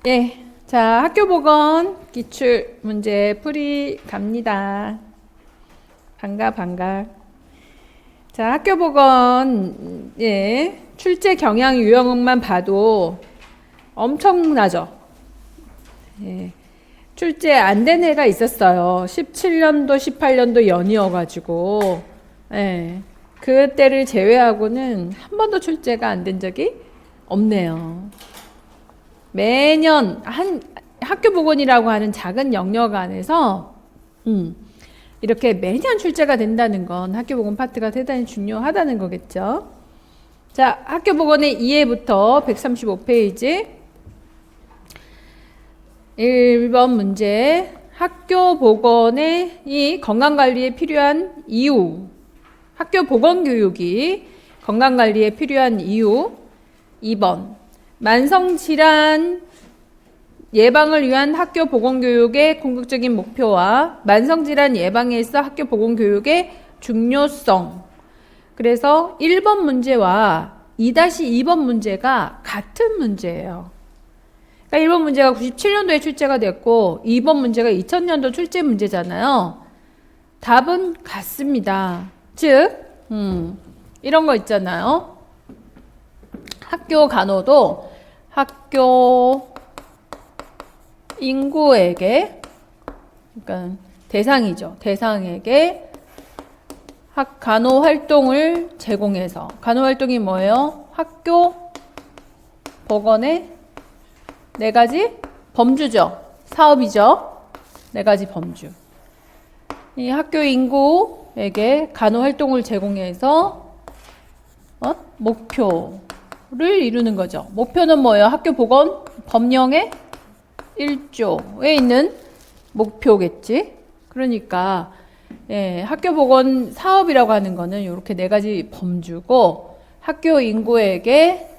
예, 자, 학교보건 기출 문제 풀이 갑니다. 반가. 자, 학교보건, 예, 출제 경향 유형만 봐도 엄청나죠? 예, 출제 안 된 해가 있었어요. 17년도, 18년도 연이어가지고, 예, 그때를 제외하고는 한 번도 출제가 안 된 적이 없네요. 매년 한 학교보건이라고 하는 작은 영역 안에서 이렇게 매년 출제가 된다는 건 학교보건 파트가 대단히 중요하다는 거겠죠. 자, 학교보건의 2회부터 135페이지 1번 문제. 학교보건의 이 건강관리에 필요한 이유, 학교보건교육이 건강관리에 필요한 이유. 2번 만성질환 예방을 위한 학교 보건교육의 궁극적인 목표와 만성질환 예방에 있어 학교 보건교육의 중요성. 그래서 1번 문제와 2-2번 문제가 같은 문제예요. 그러니까 1번 문제가 97년도에 출제가 됐고 2번 문제가 2000년도 출제 문제잖아요. 답은 같습니다. 즉 이런 거 있잖아요. 학교 간호도 학교 인구에게, 그러니까 대상이죠. 대상에게 간호 활동을 제공해서, 간호 활동이 뭐예요? 학교 보건의 4가지 범주죠. 사업이죠. 4가지 범주. 이 학교 인구에게 간호 활동을 제공해서 목표를 이루는 거죠. 목표는 뭐예요? 학교 보건 법령의 1조에 있는 목표겠지. 그러니까 학교 보건 사업이라고 하는 거는 이렇게 4가지 범주고, 학교 인구에게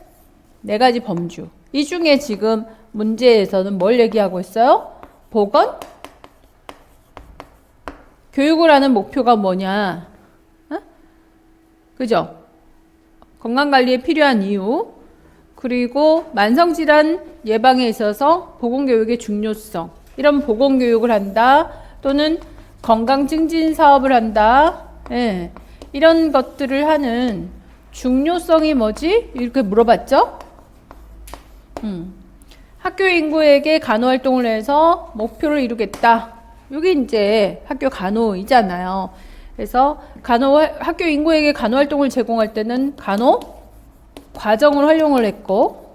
4가지 범주. 이 중에 지금 문제에서는 뭘 얘기하고 있어요? 보건 교육을 하는 목표가 뭐냐? 그죠? 건강관리에 필요한 이유, 그리고 만성질환 예방에 있어서 보건교육의 중요성, 이런 보건교육을 한다, 또는 건강증진 사업을 한다, 이런 것들을 하는 중요성이 뭐지? 이렇게 물어봤죠? 학교 인구에게 간호활동을 해서 목표를 이루겠다. 이게 이제 학교 간호이잖아요. 그래서 학교 인구에게 간호활동을 제공할 때는 간호 과정을 활용을 했고,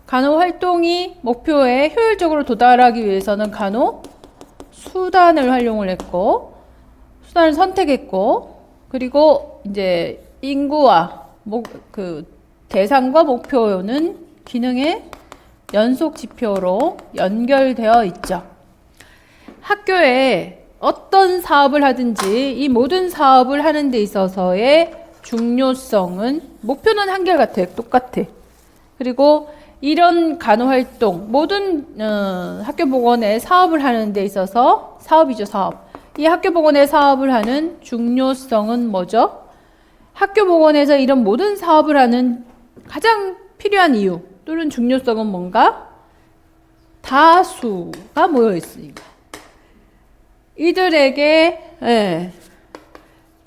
간호 활동이 목표에 효율적으로 도달하기 위해서는 간호 수단을 활용을 했고, 수단을 선택했고, 그리고 이제 인구와 대상과 목표는 기능의 연속 지표로 연결되어 있죠. 학교에 어떤 사업을 하든지 이 모든 사업을 하는 데 있어서의 중요성은, 목표는 한결같아, 똑같아. 그리고 이런 간호활동, 모든 학교보건의 사업을 하는 데 있어서, 사업이죠, 사업. 이 학교보건의 사업을 하는 중요성은 뭐죠? 학교보건에서 이런 모든 사업을 하는 가장 필요한 이유 또는 중요성은 뭔가? 다수가 모여 있으니까. 이들에게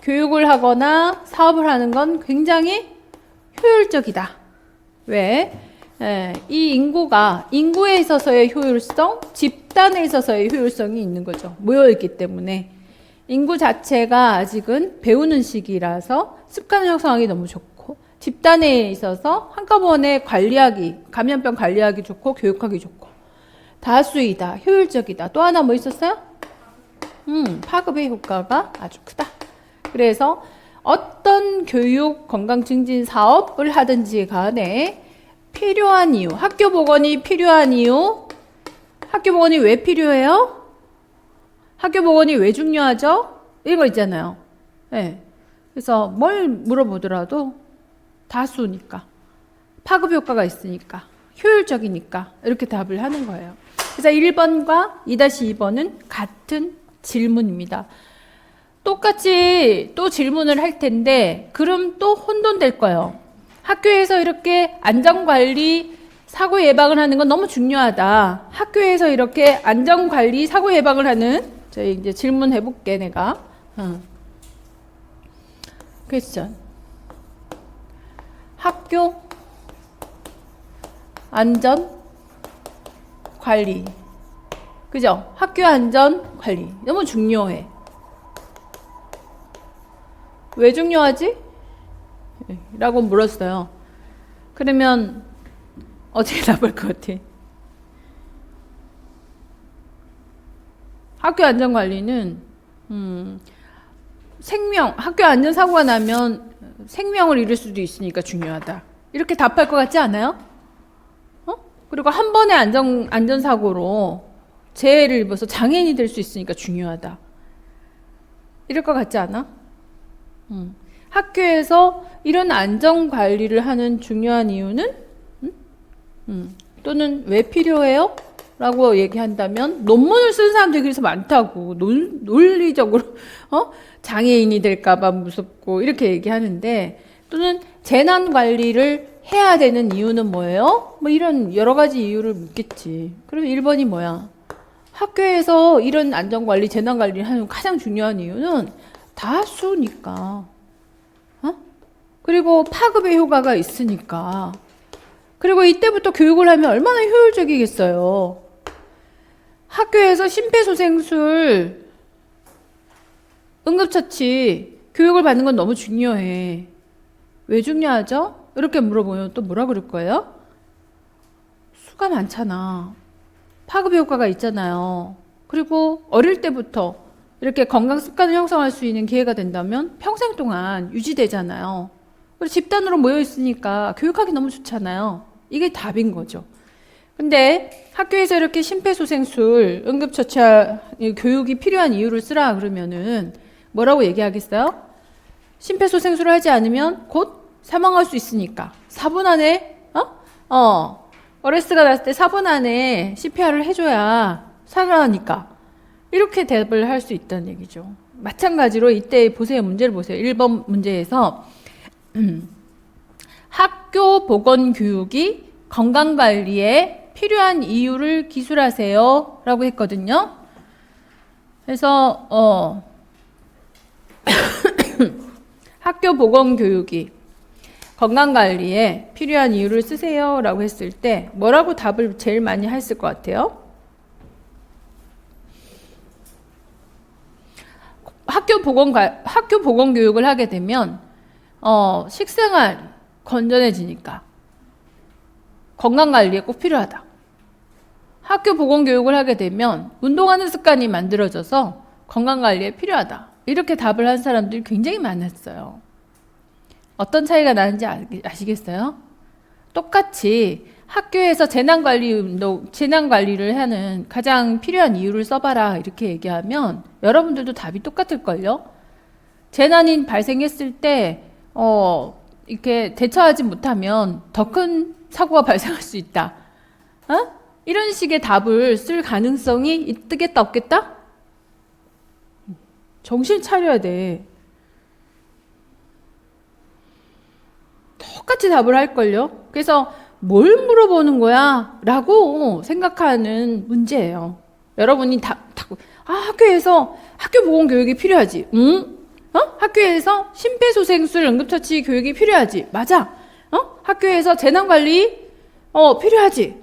교육을 하거나 사업을 하는 건 굉장히 효율적이다. 왜? 이 인구에 있어서의 효율성, 집단에 있어서의 효율성이 있는 거죠. 모여있기 때문에. 인구 자체가 아직은 배우는 시기라서 습관 형성하기 너무 좋고, 집단에 있어서 한꺼번에 감염병 관리하기 좋고, 교육하기 좋고. 다수이다, 효율적이다. 또 하나 뭐 있었어요? 파급의 효과가 아주 크다. 그래서 어떤 교육 건강 증진 사업을 하든지 간에 필요한 이유, 학교 보건이 필요한 이유, 학교 보건이 왜 필요해요? 학교 보건이 왜 중요하죠? 이거 있잖아요. 그래서 뭘 물어보더라도 다수니까, 파급 효과가 있으니까, 효율적이니까 이렇게 답을 하는 거예요. 그래서 1번과 2-2번은 같은 질문입니다. 똑같이 또 질문을 할 텐데 그럼 또 혼돈될 거예요. 학교에서 이렇게 안전관리 사고 예방을 하는 건 너무 중요하다. 학교에서 이렇게 안전관리, 사고 예방을 하는, 저희 이제 질문해 볼게, 내가. 퀘스천. 학교 안전 관리. 그죠? 학교 안전 관리. 너무 중요해. 왜 중요하지? 라고 물었어요. 그러면 어떻게 답할 것 같아? 학교 안전 관리는 학교 안전사고가 나면 생명을 잃을 수도 있으니까 중요하다. 이렇게 답할 것 같지 않아요? 그리고 한 번의 안전사고로 재해를 입어서 장애인이 될 수 있으니까 중요하다. 이럴 것 같지 않아? 학교에서 이런 안전관리를 하는 중요한 이유는? 또는 왜 필요해요? 라고 얘기한다면 논문을 쓴 사람들이 그래서 많다고 논리적으로 장애인이 될까봐 무섭고 이렇게 얘기하는데 또는 재난관리를 해야 되는 이유는 뭐예요? 뭐 이런 여러 가지 이유를 묻겠지. 그럼 1번이 뭐야? 학교에서 이런 안전관리, 재난관리를 하는 가장 중요한 이유는 다수니까. 그리고 파급의 효과가 있으니까. 그리고 이때부터 교육을 하면 얼마나 효율적이겠어요. 학교에서 심폐소생술, 응급처치 교육을 받는 건 너무 중요해. 왜 중요하죠? 이렇게 물어보면 또 뭐라 그럴 거예요? 수가 많잖아. 파급 효과가 있잖아요. 그리고 어릴 때부터 이렇게 건강 습관을 형성할 수 있는 기회가 된다면 평생 동안 유지되잖아요. 그리고 집단으로 모여 있으니까 교육하기 너무 좋잖아요. 이게 답인 거죠. 근데 학교에서 이렇게 심폐소생술, 응급처치 교육이 필요한 이유를 쓰라 그러면은 뭐라고 얘기하겠어요? 심폐소생술을 하지 않으면 곧 사망할 수 있으니까 4분 안에 어레스가 났을 때 4분 안에 CPR을 해줘야 살아나니까 이렇게 대답을 할 수 있다는 얘기죠. 마찬가지로 이때 보세요. 문제를 보세요. 1번 문제에서 학교 보건교육이 건강관리에 필요한 이유를 기술하세요 라고 했거든요. 그래서 학교 보건교육이 건강관리에 필요한 이유를 쓰세요 라고 했을 때 뭐라고 답을 제일 많이 했을 것 같아요? 학교 보건교육을 하게 되면 식생활이 건전해지니까 건강관리에 꼭 필요하다. 학교 보건교육을 하게 되면 운동하는 습관이 만들어져서 건강관리에 필요하다. 이렇게 답을 한 사람들이 굉장히 많았어요. 어떤 차이가 나는지 아시겠어요? 똑같이 학교에서 재난관리를 하는 가장 필요한 이유를 써봐라 이렇게 얘기하면 여러분들도 답이 똑같을걸요? 재난이 발생했을 때 이렇게 대처하지 못하면 더 큰 사고가 발생할 수 있다. 이런 식의 답을 쓸 가능성이 있겠다 없겠다? 정신 차려야 돼. 똑같이 답을 할걸요? 그래서 뭘 물어보는 거야? 라고 생각하는 문제예요. 여러분이 학교에서 학교 보건교육이 필요하지. 응? 학교에서 심폐소생술 응급처치 교육이 필요하지. 맞아. 학교에서 재난관리 필요하지.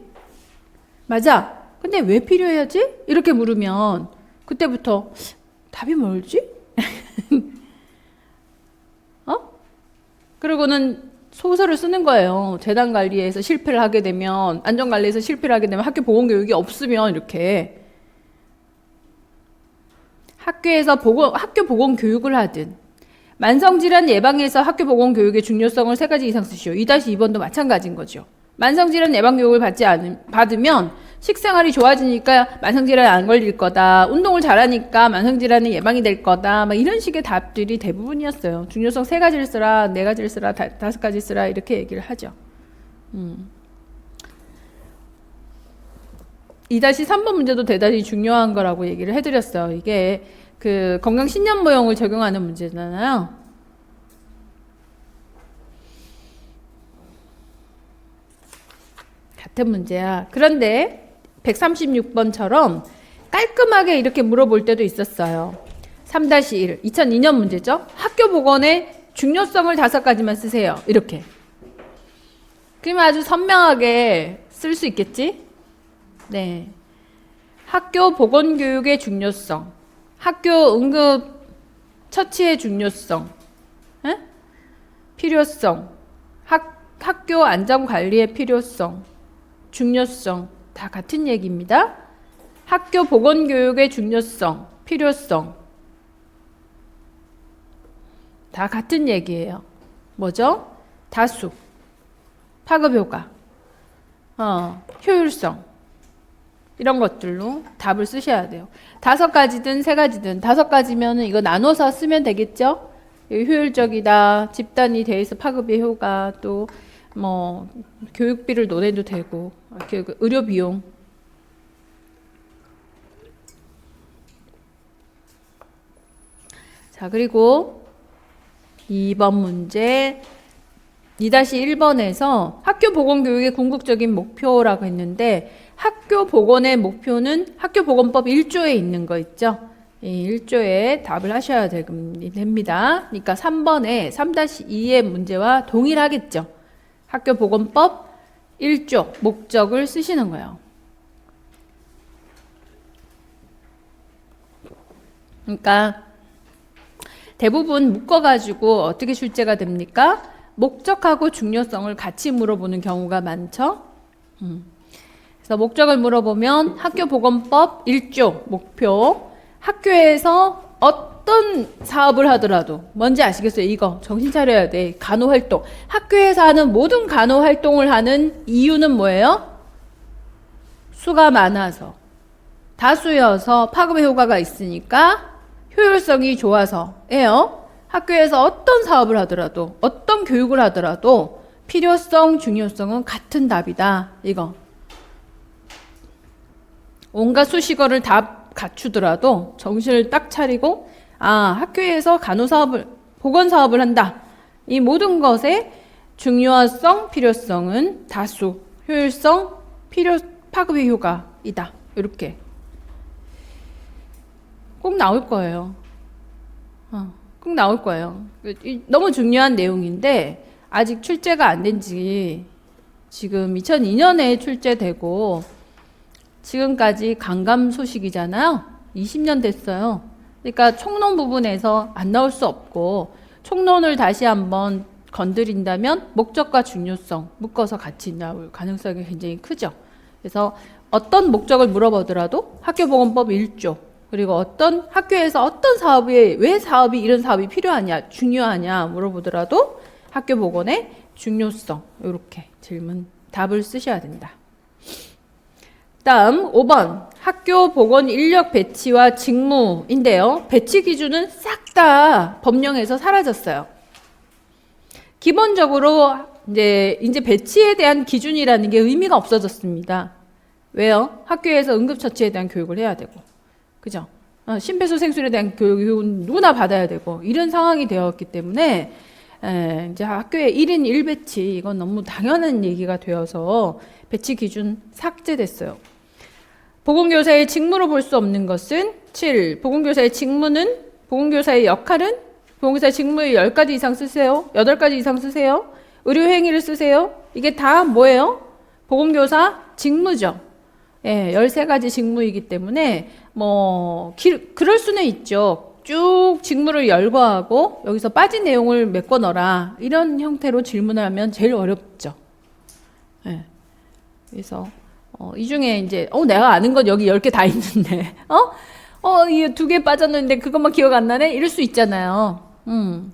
맞아. 근데 왜 필요해야지? 이렇게 물으면 그때부터 답이 뭘지? 그리고는 소설을 쓰는 거예요. 재난관리에서 실패를 하게 되면, 안전관리에서 실패를 하게 되면 학교 보건교육이 없으면 이렇게 학교 보건교육을 하든 만성질환 예방에서 학교 보건교육의 중요성을 3가지 이상 쓰시오. 2-2번도 마찬가지인 거죠. 만성질환 예방교육을 받으면 식생활이 좋아지니까 만성질환 안 걸릴 거다. 운동을 잘하니까 만성질환이 예방이 될 거다. 막 이런 식의 답들이 대부분이었어요. 중요성 3가지를 쓰라, 4가지를 쓰라, 5가지 쓰라 이렇게 얘기를 하죠. 2-3번 문제도 대단히 중요한 거라고 얘기를 해드렸어요. 이게 그 건강신념모형을 적용하는 문제잖아요. 같은 문제야. 그런데 136번처럼 깔끔하게 이렇게 물어볼 때도 있었어요. 3-1 2002년 문제죠. 학교 복원의 중요성을 5가지만 쓰세요. 이렇게. 그러면 아주 선명하게 쓸 수 있겠지? 네. 학교 보건 교육의 중요성, 학교 응급 처치의 중요성, 에? 필요성, 학교 안전 관리의 필요성, 중요성 다 같은 얘기입니다. 학교 보건 교육의 중요성, 필요성 다 같은 얘기예요. 뭐죠? 다수, 파급 효과, 효율성 이런 것들로 답을 쓰셔야 돼요. 5가지든 3가지든 5가지면 이거 나눠서 쓰면 되겠죠? 효율적이다, 집단이 대해서 파급의 효과, 또 뭐 교육비를 논해도 되고, 의료 비용. 자, 그리고 2번 문제 2-1번에서 학교 보건 교육의 궁극적인 목표라고 했는데, 학교 보건의 목표는 학교보건법 1조에 있는 거 있죠? 이 1조에 답을 하셔야 됩니다. 그러니까 3번에 3-2의 문제와 동일하겠죠? 학교보건법 1조 목적을 쓰시는 거예요. 그러니까 대부분 묶어가지고 어떻게 출제가 됩니까? 목적하고 중요성을 같이 물어보는 경우가 많죠? 그래서 목적을 물어보면 학교보건법 1조 목표, 학교에서 어떤 사업을 하더라도, 뭔지 아시겠어요? 이거 정신 차려야 돼. 간호활동. 학교에서 하는 모든 간호활동을 하는 이유는 뭐예요? 수가 많아서, 다수여서 파급의 효과가 있으니까, 효율성이 좋아서예요. 학교에서 어떤 사업을 하더라도, 어떤 교육을 하더라도 필요성, 중요성은 같은 답이다. 이거. 온갖 수식어를 다 갖추더라도 정신을 딱 차리고, 학교에서 간호사업을, 보건사업을 한다. 이 모든 것의 중요성, 필요성은 다수, 효율성, 파급의 효과이다. 이렇게. 꼭 나올 거예요. 꼭 나올 거예요. 너무 중요한 내용인데, 아직 출제가 안 된 지 지금 2002년에 출제되고, 지금까지 강감 소식이잖아요. 20년 됐어요. 그러니까 총론 부분에서 안 나올 수 없고, 총론을 다시 한번 건드린다면 목적과 중요성 묶어서 같이 나올 가능성이 굉장히 크죠. 그래서 어떤 목적을 물어보더라도 학교보건법 1조, 그리고 어떤 학교에서 어떤 사업이, 왜 사업이, 이런 사업이 필요하냐, 중요하냐 물어보더라도 학교보건의 중요성, 이렇게 질문, 답을 쓰셔야 된다. 다음 5번 학교 보건 인력 배치와 직무인데요. 배치 기준은 싹 다 법령에서 사라졌어요. 기본적으로 이제 배치에 대한 기준이라는 게 의미가 없어졌습니다. 왜요? 학교에서 응급처치에 대한 교육을 해야 되고, 그죠? 심폐소생술에 대한 교육은 누구나 받아야 되고, 이런 상황이 되었기 때문에 이제 학교에 1인 1배치, 이건 너무 당연한 얘기가 되어서 배치 기준 삭제됐어요. 보건교사의 직무로 볼 수 없는 것은 7. 보건교사의 직무는, 보건교사의 역할은, 보건교사의 직무의 10가지 이상 쓰세요. 8가지 이상 쓰세요. 의료행위를 쓰세요. 이게 다 뭐예요? 보건교사 직무죠. 13가지 직무이기 때문에 그럴 수는 있죠. 쭉 직무를 열거하고 여기서 빠진 내용을 메꿔 넣어라. 이런 형태로 질문을 하면 제일 어렵죠. 그래서 이 중에 이제 내가 아는 건 여기 10개 다 있는데 이 2개 빠졌는데 그것만 기억 안 나네? 이럴 수 있잖아요.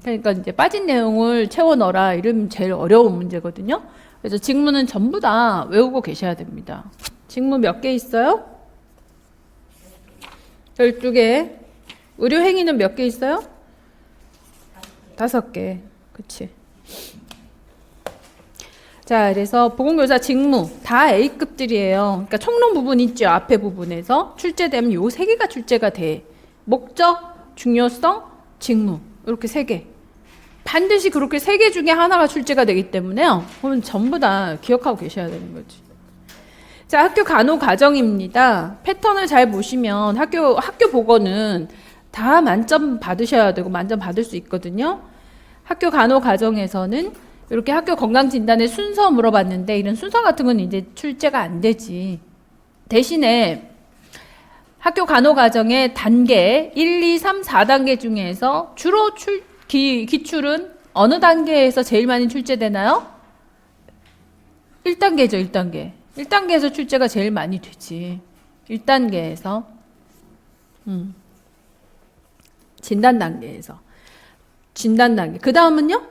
그러니까 이제 빠진 내용을 채워 넣어라. 이러면 제일 어려운 문제거든요. 그래서 직무는 전부 다 외우고 계셔야 됩니다. 직무 몇 개 있어요? 12개. 의료행위는 몇 개 있어요? 5개. 그치. 자, 그래서 보건교사 직무 다 A급들이에요. 그러니까 총론 부분 있죠. 앞에 부분에서 출제되면 요 3개가 출제가 돼. 목적, 중요성, 직무. 이렇게 3개. 반드시 그렇게 3개 중에 하나가 출제가 되기 때문에요. 그러면 전부 다 기억하고 계셔야 되는 거지. 자, 학교 간호 과정입니다. 패턴을 잘 보시면 학교 보고는 다 만점 받으셔야 되고 만점 받을 수 있거든요. 학교 간호 과정에서는 이렇게 학교 건강 진단의 순서 물어봤는데 이런 순서 같은 건 이제 출제가 안 되지. 대신에 학교 간호 과정의 단계 1, 2, 3, 4단계 중에서 주로 기출은 어느 단계에서 제일 많이 출제되나요? 1단계죠, 1단계. 1단계에서 출제가 제일 많이 되지. 1단계에서. 진단 단계에서. 진단 단계. 그 다음은요?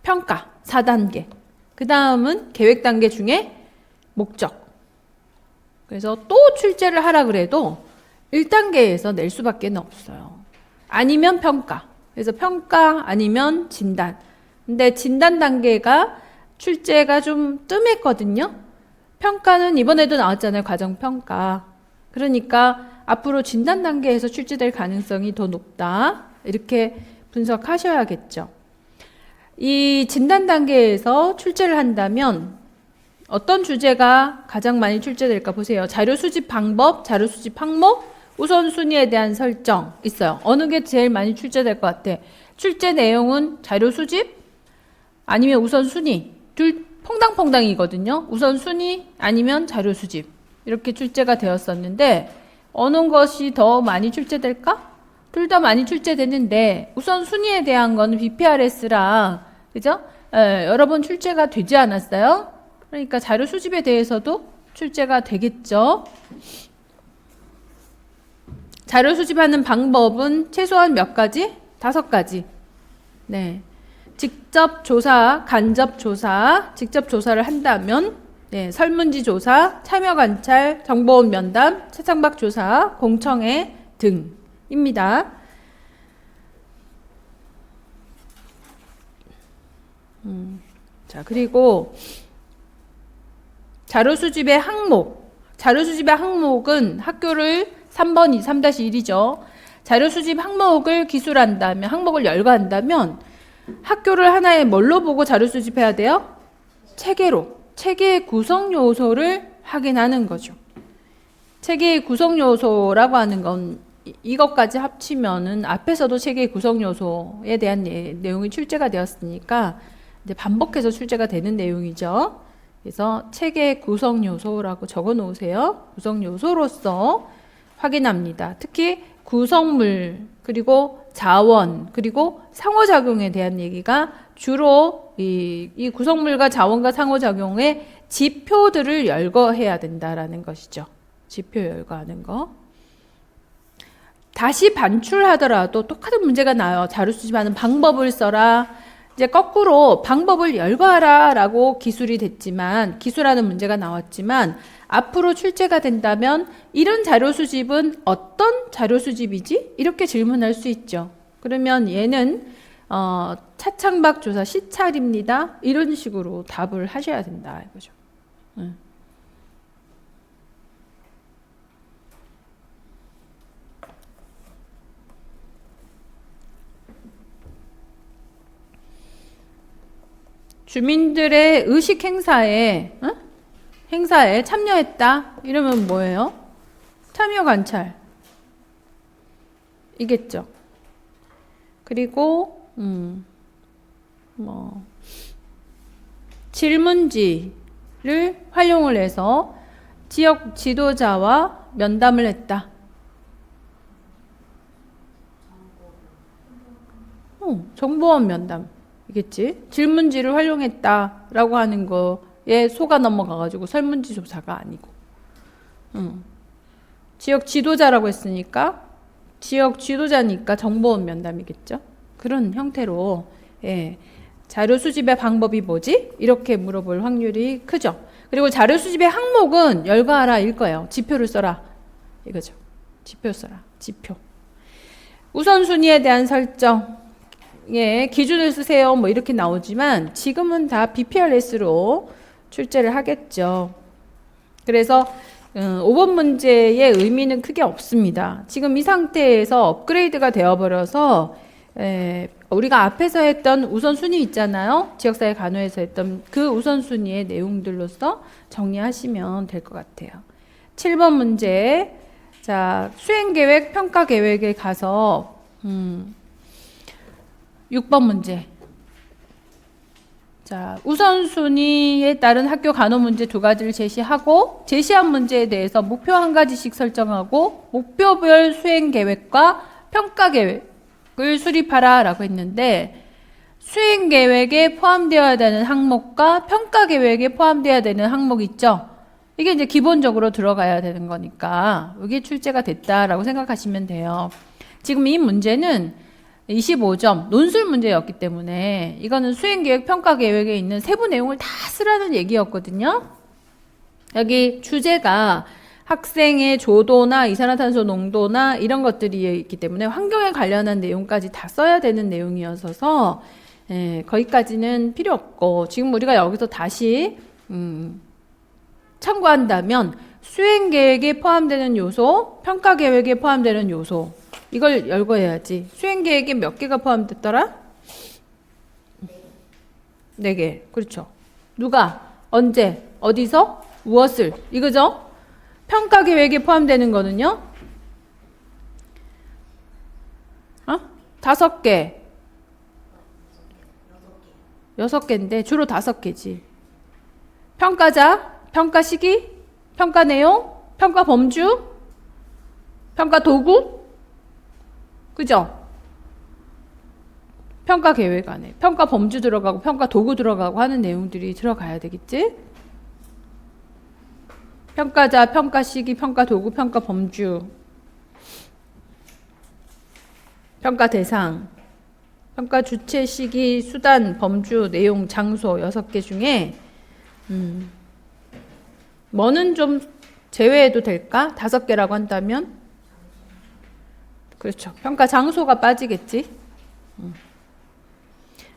평가. 4단계. 그 다음은 계획 단계 중에 목적. 그래서 또 출제를 하라 그래도 1단계에서 낼 수밖에 없어요. 아니면 평가. 그래서 평가 아니면 진단. 근데 진단 단계가 출제가 좀 뜸했거든요. 평가는 이번에도 나왔잖아요. 과정평가. 그러니까 앞으로 진단 단계에서 출제될 가능성이 더 높다. 이렇게 분석하셔야겠죠. 이 진단 단계에서 출제를 한다면 어떤 주제가 가장 많이 출제될까 보세요. 자료 수집 방법, 자료 수집 항목, 우선순위에 대한 설정 있어요. 어느 게 제일 많이 출제될 것 같아? 출제 내용은 자료 수집 아니면 우선순위 둘 퐁당퐁당이거든요. 우선순위 아니면 자료 수집 이렇게 출제가 되었었는데 어느 것이 더 많이 출제될까? 둘 다 많이 출제되는데 우선순위에 대한 거는 BPRS랑 그죠? 여러 번 출제가 되지 않았어요? 그러니까 자료 수집에 대해서도 출제가 되겠죠. 자료 수집하는 방법은 최소한 몇 가지? 5가지. 네. 직접 조사, 간접 조사, 직접 조사를 한다면 네, 설문지 조사, 참여 관찰, 정보원 면담, 채창박 조사, 공청회 등입니다. 자, 그리고 자료 수집의 항목. 자료 수집의 항목은 학교를 3번 3-1이죠. 자료 수집 항목을 기술한다면, 항목을 열거한다면 학교를 하나의 뭘로 보고 자료 수집해야 돼요? 체계로. 체계의 구성 요소를 확인하는 거죠. 체계의 구성 요소라고 하는 건 이것까지 합치면은 앞에서도 체계의 구성 요소에 대한 내용이 출제가 되었으니까 이제 반복해서 출제가 되는 내용이죠. 그래서 체계의 구성 요소라고 적어 놓으세요. 구성 요소로서 확인합니다. 특히 구성물, 그리고 자원, 그리고 상호작용에 대한 얘기가 주로 이 구성물과 자원과 상호작용의 지표들을 열거해야 된다라는 것이죠. 지표 열거하는 거. 다시 반출하더라도 똑같은 문제가 나요. 자료 수집하는 방법을 써라. 이제 거꾸로 방법을 열거하라 라고 기술이 됐지만, 기술하는 문제가 나왔지만 앞으로 출제가 된다면 이런 자료 수집은 어떤 자료 수집이지? 이렇게 질문할 수 있죠. 그러면 얘는 차창박 조사 시찰입니다. 이런 식으로 답을 하셔야 된다 이거죠. 주민들의 의식 행사에 참여했다. 이러면 뭐예요? 참여 관찰 이겠죠. 그리고 질문지를 활용을 해서 지역 지도자와 면담을 했다. 정보원 면담 이겠지. 질문지를 활용했다라고 하는 거에 속아 넘어가가지고 설문지 조사가 아니고, 지역 지도자라고 했으니까 지역 지도자니까 정보원 면담이겠죠. 그런 형태로 자료 수집의 방법이 뭐지? 이렇게 물어볼 확률이 크죠. 그리고 자료 수집의 항목은 열거하라 일 거예요. 지표를 써라 이거죠. 지표 써라. 지표. 우선순위에 대한 설정. 기준을 쓰세요. 뭐 이렇게 나오지만 지금은 다 BPRS로 출제를 하겠죠. 그래서 5번 문제의 의미는 크게 없습니다. 지금 이 상태에서 업그레이드가 되어버려서 우리가 앞에서 했던 우선순위 있잖아요. 지역사회 간호에서 했던 그 우선순위의 내용들로서 정리하시면 될 것 같아요. 7번 문제. 자, 수행계획, 평가계획에 가서 6번 문제. 자, 우선순위에 따른 학교 간호 문제 2가지를 제시하고 제시한 문제에 대해서 목표 1가지씩 설정하고 목표별 수행계획과 평가계획을 수립하라 라고 했는데 수행계획에 포함되어야 되는 항목과 평가계획에 포함되어야 되는 항목 있죠? 이게 이제 기본적으로 들어가야 되는 거니까 이게 출제가 됐다라고 생각하시면 돼요. 지금 이 문제는 25점 논술 문제였기 때문에 이거는 수행계획, 평가계획에 있는 세부 내용을 다 쓰라는 얘기였거든요. 여기 주제가 학생의 조도나 이산화탄소 농도나 이런 것들이 있기 때문에 환경에 관련한 내용까지 다 써야 되는 내용이어서 거기까지는 필요 없고 지금 우리가 여기서 다시 참고한다면 수행계획에 포함되는 요소, 평가계획에 포함되는 요소 이걸 열거해야지. 수행계획에 몇 개가 포함됐더라? 4개. 그렇죠. 누가? 언제? 어디서? 무엇을? 이거죠? 평가계획에 포함되는 거는요? 5개. 6개인데 주로 5개지. 평가자, 평가 시기, 평가 내용, 평가 범주, 평가 도구, 그죠? 평가 계획 안에 평가 범주 들어가고 평가 도구 들어가고 하는 내용들이 들어가야 되겠지? 평가자, 평가 시기, 평가 도구, 평가 범주, 평가 대상, 평가 주체, 시기, 수단, 범주, 내용, 장소 6개 중에 뭐는 좀 제외해도 될까? 5개라고 한다면? 그렇죠. 평가 장소가 빠지겠지.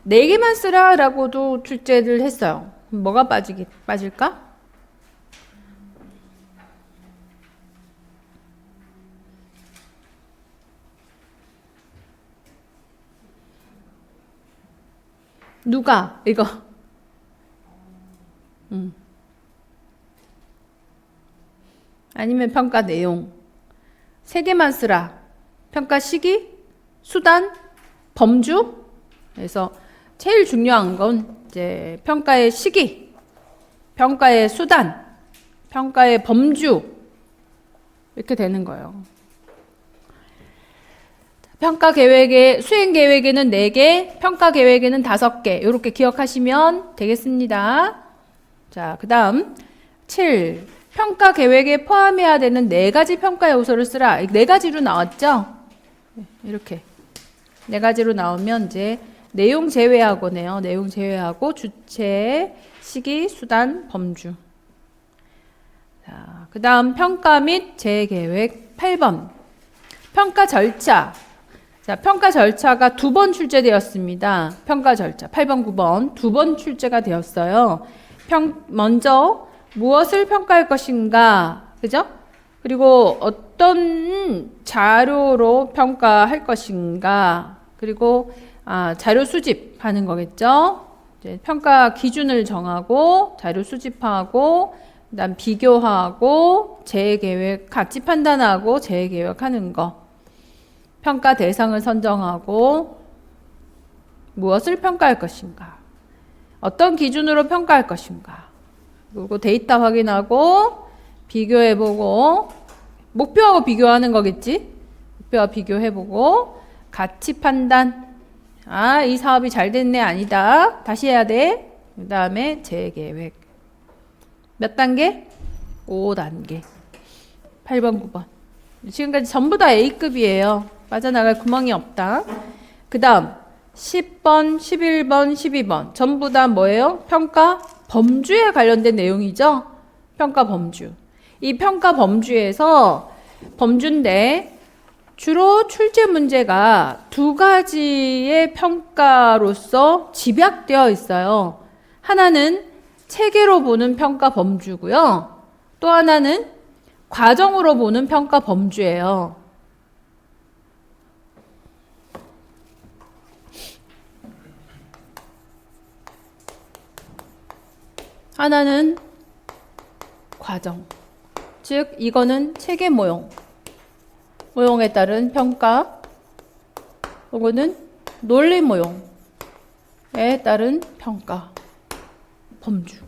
4개만 쓰라라고도 출제를 했어요. 뭐가 빠질까? 누가? 이거. 아니면 평가 내용. 3개만 쓰라. 평가 시기, 수단, 범주. 그래서 제일 중요한 건 이제 평가의 시기, 평가의 수단, 평가의 범주 이렇게 되는 거예요. 평가 계획에 수행 계획에는 4개, 평가 계획에는 5개 이렇게 기억하시면 되겠습니다. 자, 그다음 7. 평가 계획에 포함해야 되는 4가지 평가 요소를 쓰라. 4가지로 나왔죠? 이렇게 4가지로 나오면 이제 내용 제외하고네요. 내용 제외하고 주체, 시기, 수단, 범주. 자, 그다음 평가 및 재계획 8번. 평가 절차. 자, 평가 절차가 2번 출제되었습니다. 평가 절차 8번, 9번 2번 출제가 되었어요. 먼저 무엇을 평가할 것인가, 그죠? 그리고 어떤 자료로 평가할 것인가, 그리고 자료 수집하는 거겠죠. 이제 평가 기준을 정하고 자료 수집하고 그다음 비교하고 재계획, 가치 판단하고 재계획하는 거. 평가 대상을 선정하고 무엇을 평가할 것인가, 어떤 기준으로 평가할 것인가, 그리고 데이터 확인하고 비교해보고 목표하고 비교하는 거겠지. 목표와 비교해보고 가치 판단. 이 사업이 잘 됐네, 아니다, 다시 해야 돼. 그 다음에 재계획. 몇 단계? 5단계. 8번, 9번. 지금까지 전부 다 A급이에요. 빠져나갈 구멍이 없다. 그 다음 10번, 11번, 12번 전부 다 뭐예요? 평가 범주에 관련된 내용이죠. 평가 범주. 이 평가 범주에서 범주인데 주로 출제 문제가 2가지의 평가로서 집약되어 있어요. 하나는 체계로 보는 평가 범주고요. 또 하나는 과정으로 보는 평가 범주예요. 하나는 과정. 즉 이거는 체계 모형. 모형에 따른 평가. 이거는 논리 모형에 따른 평가. 범주.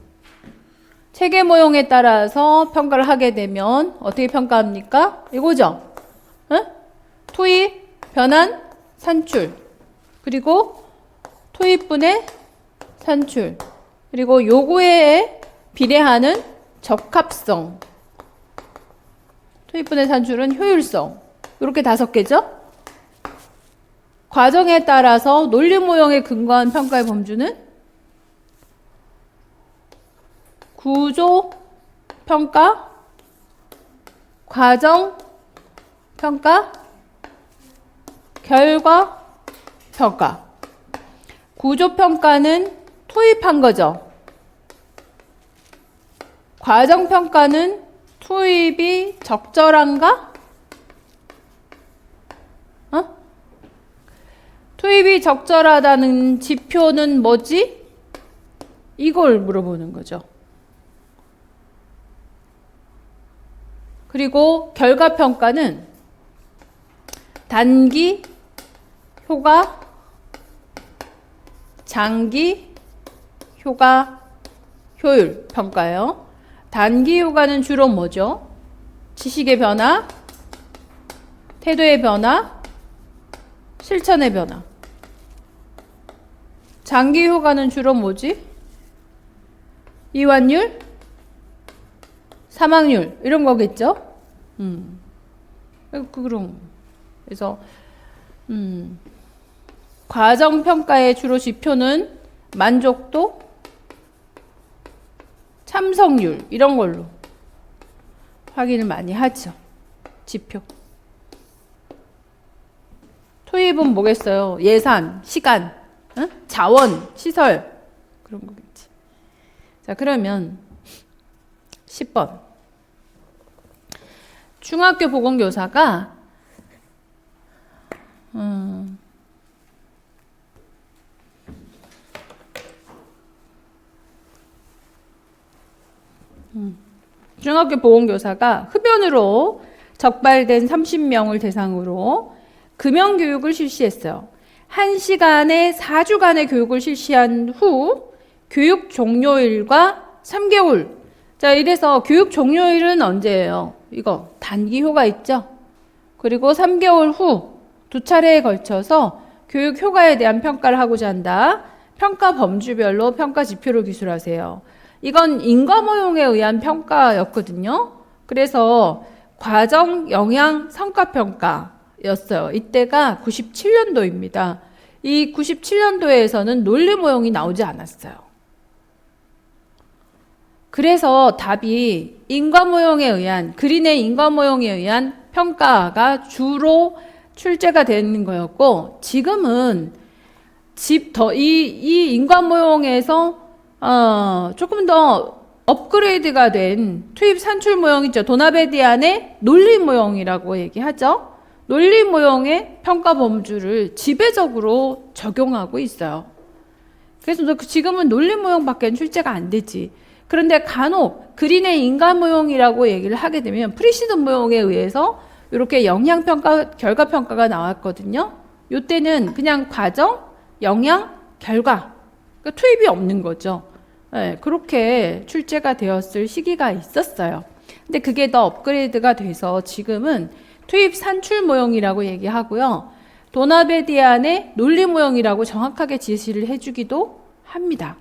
체계 모형에 따라서 평가를 하게 되면 어떻게 평가합니까? 이거죠. 응? 투입, 변환, 산출. 그리고 투입분의 산출. 그리고 요구에 비례하는 적합성. 투입분의 산출은 효율성. 이렇게 5개죠. 과정에 따라서 논리 모형에 근거한 평가의 범주는 구조 평가, 과정 평가, 결과 평가. 구조 평가는 투입한 거죠. 과정 평가는 투입이 적절한가? 투입이 적절하다는 지표는 뭐지? 이걸 물어보는 거죠. 그리고 결과평가는 단기 효과, 장기 효과, 효율 평가예요. 단기 효과는 주로 뭐죠? 지식의 변화, 태도의 변화, 실천의 변화. 장기 효과는 주로 뭐지? 이완율, 사망률 이런 거겠죠? 그래서 과정 평가의 주로 지표는 만족도, 참석률 이런 걸로 확인을 많이 하죠. 지표. 투입은 뭐겠어요? 예산, 시간, 자원, 시설 그런 거겠지. 자, 그러면 10번. 중학교 보건교사가 중학교 보건교사가 흡연으로 적발된 30명을 대상으로 금연교육을 실시했어요. 1시간에 4주간의 교육을 실시한 후 교육 종료일과 3개월. 자, 이래서 교육 종료일은 언제예요? 이거 단기 효과 있죠? 그리고 3개월 후 2차례에 걸쳐서 교육 효과에 대한 평가를 하고자 한다. 평가 범주별로 평가 지표를 기술하세요. 이건 인과모형에 의한 평가였거든요. 그래서 과정, 영향, 성과평가였어요. 이때가 97년도입니다. 이 97년도에서는 논리모형이 나오지 않았어요. 그래서 답이 인과모형에 의한, 그린의 인과모형에 의한 평가가 주로 출제가 되는 거였고, 지금은 이 인과모형에서 조금 더 업그레이드가 된 투입 산출 모형 있죠. 도나베디안의 논리 모형이라고 얘기하죠. 논리 모형의 평가 범주를 지배적으로 적용하고 있어요. 그래서 지금은 논리 모형밖에 출제가 안 되지. 그런데 간혹 그린의 인간 모형이라고 얘기를 하게 되면 프리시드 모형에 의해서 이렇게 영향 평가, 결과 평가가 나왔거든요. 이때는 그냥 과정, 영향, 결과. 그러니까 투입이 없는 거죠. 네, 그렇게 출제가 되었을 시기가 있었어요. 근데 그게 더 업그레이드가 돼서 지금은 투입 산출 모형이라고 얘기하고요. 도나베디안의 논리 모형이라고 정확하게 지시를 해주기도 합니다.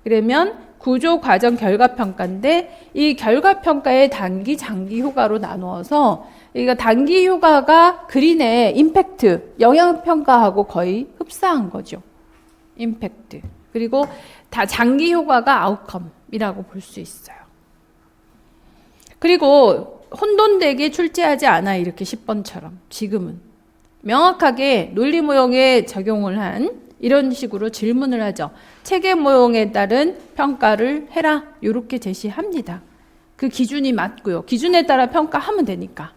그러면 구조, 과정, 결과 평가인데 이 결과 평가의 단기, 장기 효과로 나누어서 이거 단기 효과가 그린의 임팩트, 영향 평가하고 거의 흡사한 거죠. 임팩트. 그리고 다 장기 효과가 아웃컴이라고 볼 수 있어요. 그리고 혼돈되게 출제하지 않아, 이렇게 10번처럼. 지금은 명확하게 논리 모형에 적용을 한 이런 식으로 질문을 하죠. 체계 모형에 따른 평가를 해라, 이렇게 제시합니다. 그 기준이 맞고요. 기준에 따라 평가하면 되니까.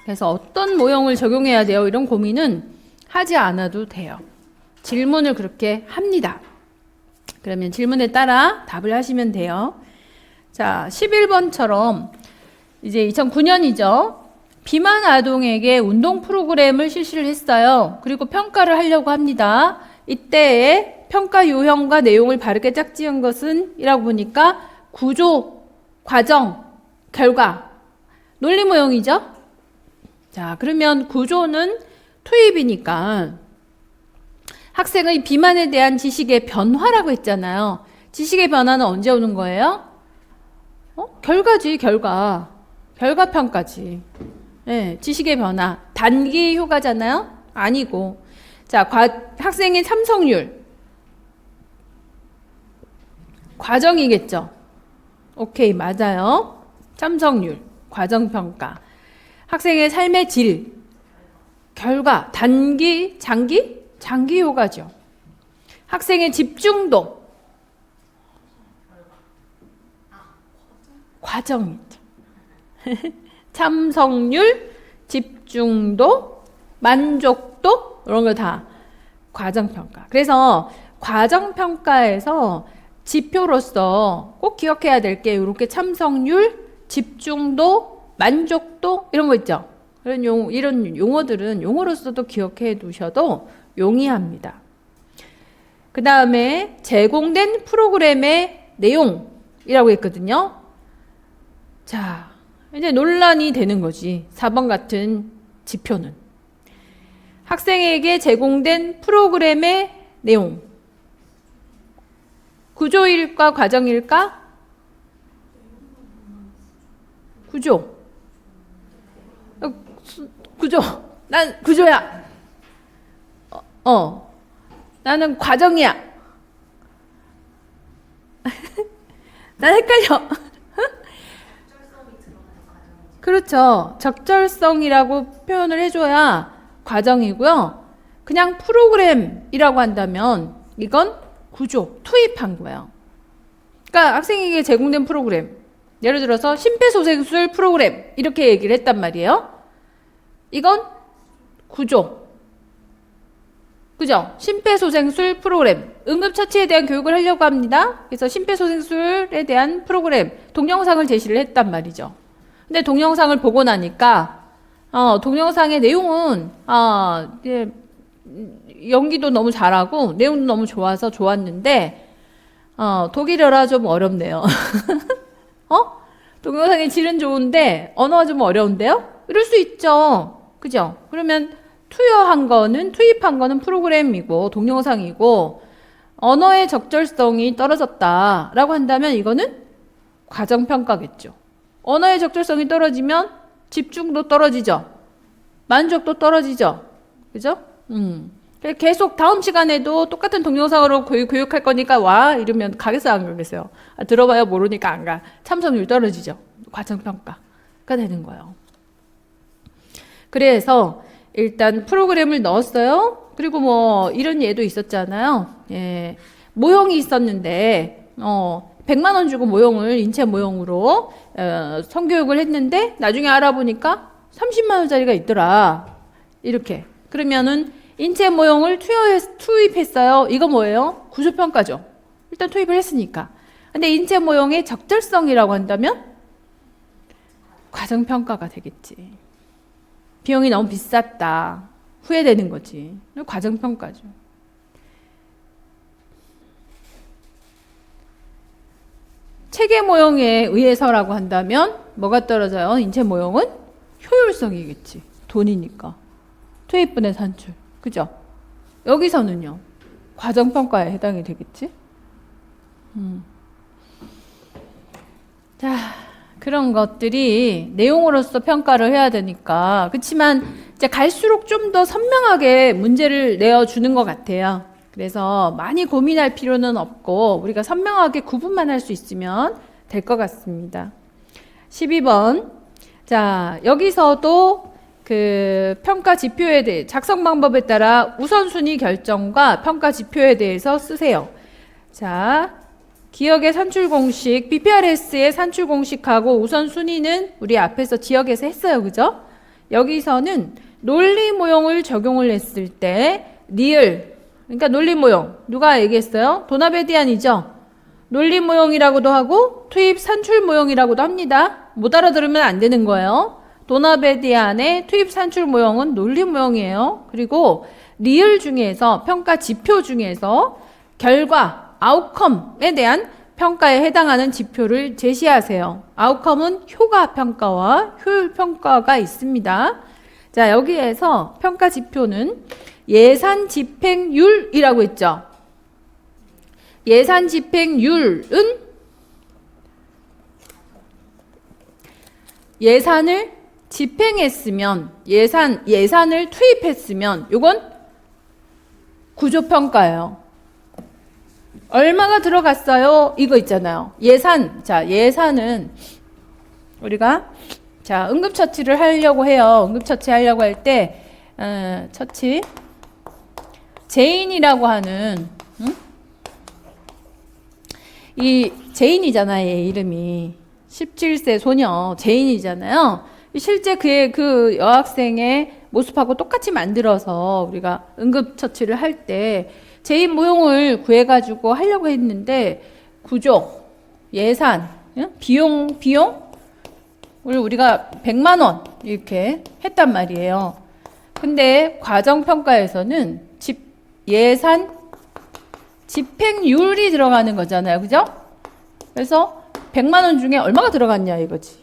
그래서 어떤 모형을 적용해야 돼요? 이런 고민은 하지 않아도 돼요. 질문을 그렇게 합니다. 그러면 질문에 따라 답을 하시면 돼요. 자, 11번처럼 이제 2009년이죠. 비만 아동에게 운동 프로그램을 실시를 했어요. 그리고 평가를 하려고 합니다. 이때에 평가 요형과 내용을 바르게 짝지은 것은 이라고 보니까 구조, 과정, 결과, 논리 모형이죠. 자, 그러면 구조는 투입이니까 학생의 비만에 대한 지식의 변화라고 했잖아요. 지식의 변화는 언제 오는 거예요? 결과지, 결과. 결과평가지. 네, 지식의 변화. 단기 효과잖아요? 아니고. 자, 학생의 참석률. 과정이겠죠? 오케이, 맞아요. 참석률, 과정평가. 학생의 삶의 질. 결과. 단기, 장기? 장기 효과죠. 학생의 집중도. 과정이죠. 참석률, 집중도, 만족도 이런 거 다 과정평가. 그래서 과정평가에서 지표로서 꼭 기억해야 될 게 이렇게 참석률, 집중도, 만족도 이런 거 있죠. 이런 용어들은 용어로서도 기억해 두셔도 용이합니다. 그 다음에 제공된 프로그램의 내용이라고 했거든요. 자, 이제 논란이 되는 거지. 4번 같은 지표는. 학생에게 제공된 프로그램의 내용. 구조일까, 과정일까? 구조. 구조. 난 구조야. 나는 과정이야. 난 헷갈려. 그렇죠. 적절성이라고 표현을 해줘야 과정이고요. 그냥 프로그램이라고 한다면 이건 구조, 투입한 거예요. 그러니까 학생에게 제공된 프로그램. 예를 들어서 심폐소생술 프로그램 이렇게 얘기를 했단 말이에요. 이건 구조. 그죠? 심폐소생술 프로그램. 응급처치에 대한 교육을 하려고 합니다. 그래서 심폐소생술에 대한 프로그램, 동영상을 제시를 했단 말이죠. 근데 동영상을 보고 나니까 동영상의 내용은 이제 연기도 너무 잘하고 내용도 너무 좋아서 좋았는데 독일어라 좀 어렵네요. 동영상의 질은 좋은데 언어가 좀 어려운데요? 이럴 수 있죠. 그죠? 그러면 투입한 거는 프로그램이고 동영상이고 언어의 적절성이 떨어졌다라고 한다면 이거는 과정평가겠죠. 언어의 적절성이 떨어지면 집중도 떨어지죠. 만족도 떨어지죠. 그죠? 계속 다음 시간에도 똑같은 동영상으로 교육할 거니까 와 이러면 가겠어요, 안 가겠어요? 들어봐야 모르니까 안 가. 참석률 떨어지죠. 과정평가가 되는 거예요. 그래서 일단 프로그램을 넣었어요. 그리고 뭐 이런 예도 있었잖아요. 예, 모형이 있었는데 100만 원 주고 모형을 인체 모형으로 성교육을 했는데 나중에 알아보니까 30만 원짜리가 있더라. 이렇게. 그러면은 인체 모형을 투입했어요. 이거 뭐예요? 구조평가죠. 일단 투입을 했으니까. 근데 인체 모형의 적절성이라고 한다면 과정평가가 되겠지. 비용이 너무 비쌌다. 후회되는 거지. 과정평가죠. 체계 모형에 의해서라고 한다면 뭐가 떨어져요? 인체 모형은 효율성이겠지. 돈이니까. 투입분의 산출. 그죠? 여기서는요. 과정평가에 해당이 되겠지? 자, 그런 것들이 내용으로서 평가를 해야 되니까. 그렇지만 이제 갈수록 좀 더 선명하게 문제를 내어주는 것 같아요. 그래서 많이 고민할 필요는 없고 우리가 선명하게 구분만 할 수 있으면 될 것 같습니다. 12번. 자, 여기서도 그 평가 지표에 대해 작성 방법에 따라 우선순위 결정과 평가 지표에 대해서 쓰세요. 자, 기억의 산출 공식, BPRS의 산출 공식하고 우선순위는 우리 앞에서 지역에서 했어요. 그죠? 여기서는 논리 모형을 적용을 했을 때 리을, 그러니까 논리 모형 누가 얘기했어요? 도나베디안이죠. 논리 모형이라고도 하고 투입 산출 모형이라고도 합니다. 못 알아들으면 안 되는 거예요. 도나베디안의 투입 산출 모형은 논리 모형이에요. 그리고 리을 중에서 평가 지표 중에서 결과 아웃컴에 대한 평가에 해당하는 지표를 제시하세요. 아웃컴은 효과 평가와 효율 평가가 있습니다. 자, 여기에서 평가 지표는 예산 집행률이라고 했죠. 예산 집행률은 예산을 집행했으면, 예산을 투입했으면, 요건 구조평가예요. 얼마가 들어갔어요? 이거 있잖아요. 예산은 우리가 응급처치를 하려고 해요. 응급처치 하려고 할 때 처치 제인이라고 하는 이 제인이잖아요. 얘 이름이 17세 소녀 제인이잖아요. 실제 그 여학생의 모습하고 똑같이 만들어서 우리가 응급처치를 할 때 제인 모형을 구해가지고 하려고 했는데 구조, 예산, 비용을 우리가 100만 원 이렇게 했단 말이에요. 근데 과정평가에서는 예산 집행률이 들어가는 거잖아요. 그죠? 그래서 100만 원 중에 얼마가 들어갔냐 이거지.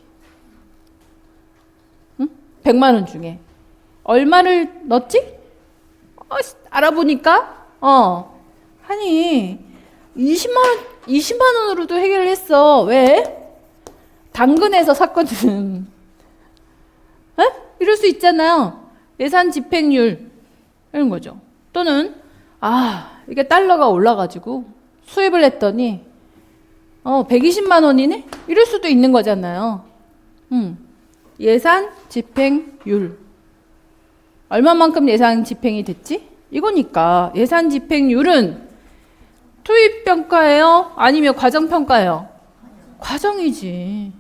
100만 원 중에 얼마를 넣었지? 알아보니까 아니 20만 원으로도 해결을 했어. 왜? 당근에서 샀거든. 이럴 수 있잖아요. 예산 집행률 이런 거죠. 또는 이게 달러가 올라가지고 수입을 했더니 120만 원이네? 이럴 수도 있는 거잖아요. 예산 집행률 얼마만큼 예산 집행이 됐지? 이거니까 예산 집행률은 투입평가예요? 아니면 과정평가예요? 과정이지.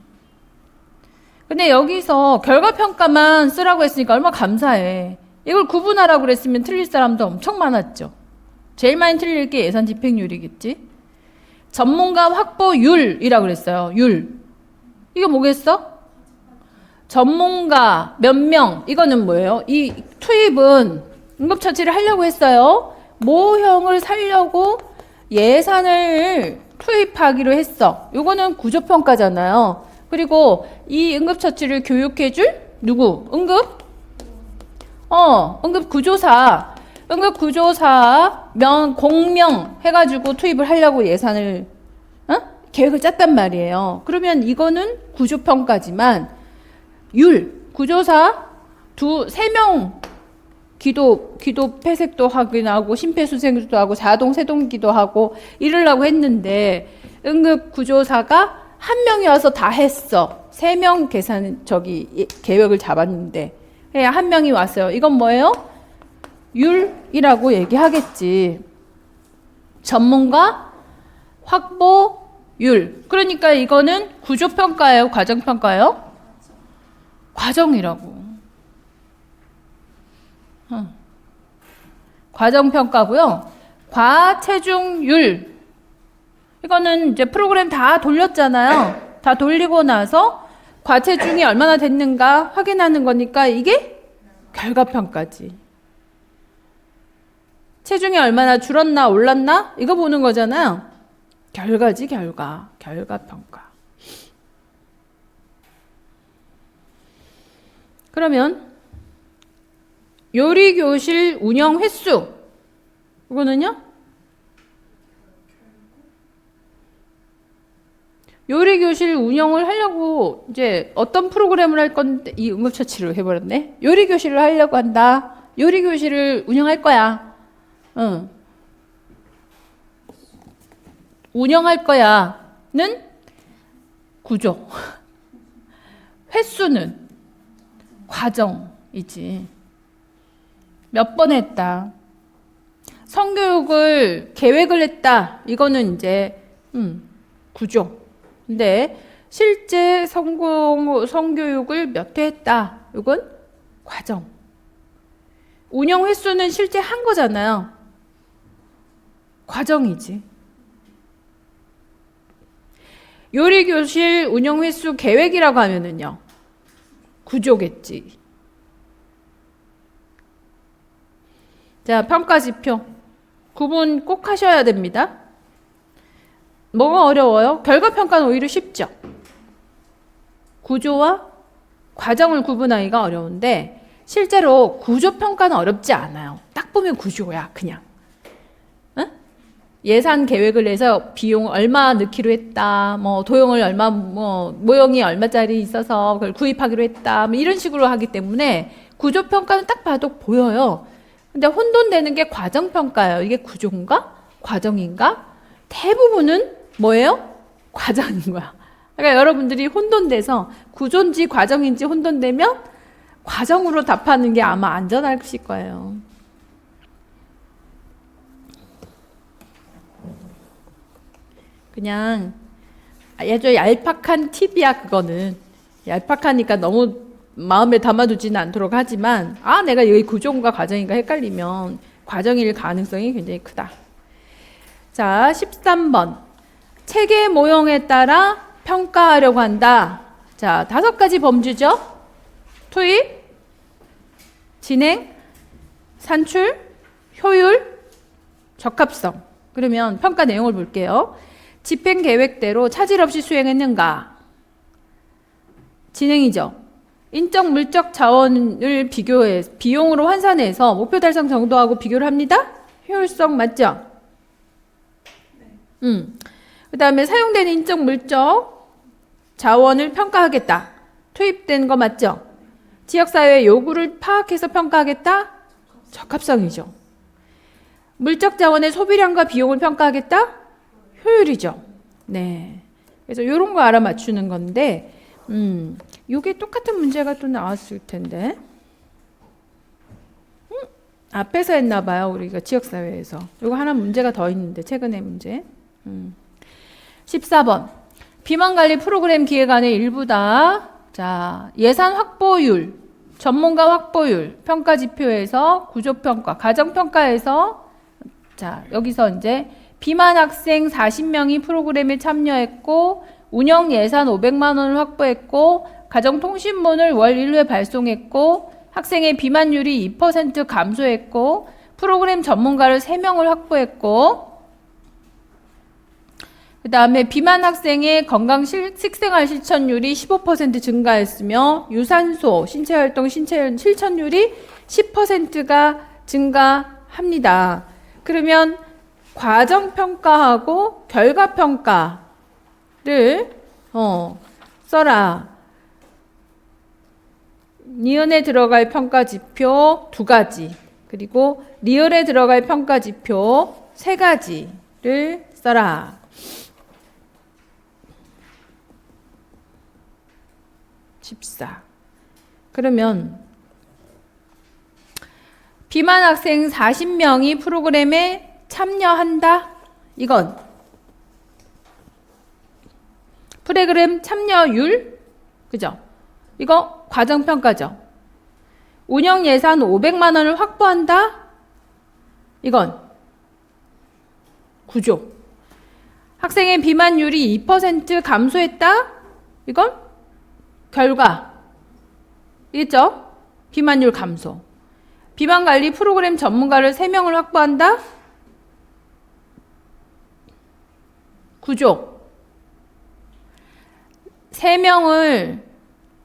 근데 여기서 결과평가만 쓰라고 했으니까 얼마나 감사해. 이걸 구분하라고 그랬으면 틀릴 사람도 엄청 많았죠. 제일 많이 틀릴 게 예산 집행률이겠지. 전문가 확보율이라고 그랬어요. 율. 이거 뭐겠어? 전문가 몇 명. 이거는 뭐예요? 이 투입은 응급처치를 하려고 했어요. 모형을 살려고 예산을 투입하기로 했어. 요거는 구조평가잖아요. 그리고 이 응급처치를 교육해줄 누구? 응급구조사. 응급구조사 공명 해가지고 투입을 하려고 예산을 계획을 짰단 말이에요. 그러면 이거는 구조평가지만 구조사 3명 기도 폐색도 하고 심폐소생술도 하고 자동 세동기도 하고 이러려고 했는데 응급구조사가 1명이 와서 다 했어. 3명 계획을 잡았는데 1명이 왔어요. 이건 뭐예요? 율이라고 얘기하겠지. 전문가 확보율. 그러니까 이거는 구조평가예요? 과정평가예요? 과정이라고. 과정평가고요. 과체중률. 이거는 이제 프로그램 다 돌렸잖아요. 다 돌리고 나서 과체중이 얼마나 됐는가 확인하는 거니까 이게 결과평가지. 체중이 얼마나 줄었나 올랐나 이거 보는 거잖아요. 결과지 결과평가. 그러면 요리교실 운영 횟수 이거는요? 요리교실 운영을 하려고 이제 어떤 프로그램을 할 건데 이 응급처치를 해버렸네. 요리교실을 하려고 한다. 요리교실을 운영할 거야. 운영할 거야는 구조. 횟수는 과정이지. 몇 번 했다. 성교육을 계획을 했다. 이거는 이제 구조. 근데 실제 성교육을 몇 회 했다. 이건 과정. 운영 횟수는 실제 한 거잖아요. 과정이지. 요리교실 운영 횟수 계획이라고 하면은요. 구조겠지. 자, 평가지표. 구분 꼭 하셔야 됩니다. 뭐가 어려워요? 결과평가는 오히려 쉽죠. 구조와 과정을 구분하기가 어려운데 실제로 구조평가는 어렵지 않아요. 딱 보면 구조야, 그냥. 응? 예산 계획을 내서 비용 얼마 넣기로 했다. 뭐 도형을 얼마, 뭐 모형이 얼마짜리 있어서 그걸 구입하기로 했다. 뭐 이런 식으로 하기 때문에 구조평가는 딱 봐도 보여요. 근데 혼돈되는 게 과정평가예요. 이게 구조인가? 과정인가? 대부분은 뭐예요? 과정인 거야. 그러니까 여러분들이 혼돈돼서 구조인지 과정인지 혼돈되면 과정으로 답하는 게 아마 안전하실 거예요. 그냥 아주 얄팍한 팁이야, 그거는. 얄팍하니까 너무 마음에 담아두지는 않도록 하지만 내가 여기 구조인가 과정인가 헷갈리면 과정일 가능성이 굉장히 크다. 자, 13번. 체계 모형에 따라 평가하려고 한다. 자, 5가지 범주죠. 투입, 진행, 산출, 효율, 적합성. 그러면 평가 내용을 볼게요. 집행 계획대로 차질 없이 수행했는가? 진행이죠. 인적 물적 자원을 비용으로 환산해서 목표 달성 정도하고 비교를 합니다. 효율성 맞죠? 그 다음에 사용되는 인적 물적 자원을 평가하겠다. 투입된 거 맞죠? 지역사회의 요구를 파악해서 평가하겠다. 적합성이죠. 물적 자원의 소비량과 비용을 평가하겠다. 효율이죠. 네. 그래서 이런 거 알아맞추는 건데 요게 똑같은 문제가 또 나왔을 텐데 앞에서 했나 봐요. 우리가 지역사회에서. 요거 하나 문제가 더 있는데 최근의 문제. 14번. 비만관리 프로그램 기획안의 일부다. 자, 예산 확보율, 전문가 확보율, 평가지표에서 구조평가, 가정평가에서 자, 여기서 이제 비만 학생 40명이 프로그램에 참여했고 운영 예산 500만 원을 확보했고 가정통신문을 월 1회 발송했고 학생의 비만율이 2% 감소했고 프로그램 전문가를 3명을 확보했고 그 다음에 비만 학생의 건강 식생활 실천율이 15% 증가했으며 유산소, 신체활동 실천율이 10%가 증가합니다. 그러면 과정평가하고 결과평가를 써라. 니은에 들어갈 평가지표 2가지 그리고 리을에 들어갈 평가지표 3가지를 써라. 14. 그러면 비만 학생 40명이 프로그램에 참여한다. 이건 프로그램 참여율, 그죠? 이거 과정평가죠. 운영 예산 500만 원을 확보한다. 이건 구조. 학생의 비만율이 2% 감소했다. 이건 결과. 있죠? 비만율 감소. 비만관리 프로그램 전문가를 3명을 확보한다. 구조. 3명을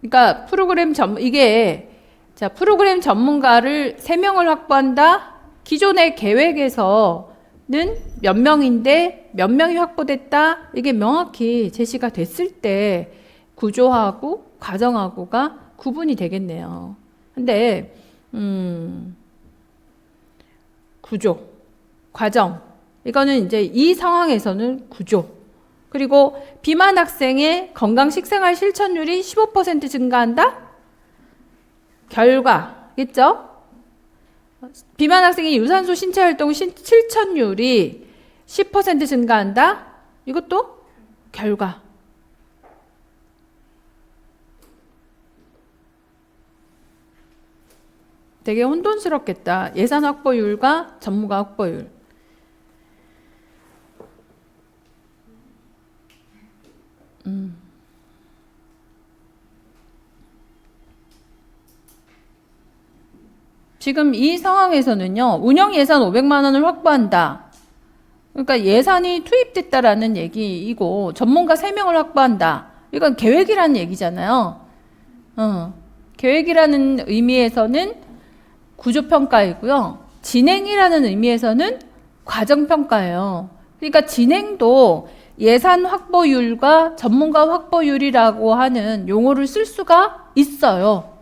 그러니까 프로그램 전문가를 3명을 확보한다. 기존의 계획에서는 몇 명인데 몇 명이 확보됐다. 이게 명확히 제시가 됐을 때 구조하고 과정하고가 구분이 되겠네요. 근데 구조, 과정 이거는 이제 이 상황에서는 구조. 그리고 비만 학생의 건강 식생활 실천율이 15% 증가한다? 결과겠죠? 비만 학생의 유산소 신체활동 실천율이 10% 증가한다? 이것도 결과. 되게 혼돈스럽겠다. 예산 확보율과 전문가 확보율. 지금 이 상황에서는요, 운영 예산 500만 원을 확보한다. 그러니까 예산이 투입됐다라는 얘기이고, 전문가 3명을 확보한다. 이건 계획이라는 얘기잖아요. 계획이라는 의미에서는 구조평가이고요. 진행이라는 의미에서는 과정평가예요. 그러니까 진행도 예산 확보율과 전문가 확보율이라고 하는 용어를 쓸 수가 있어요.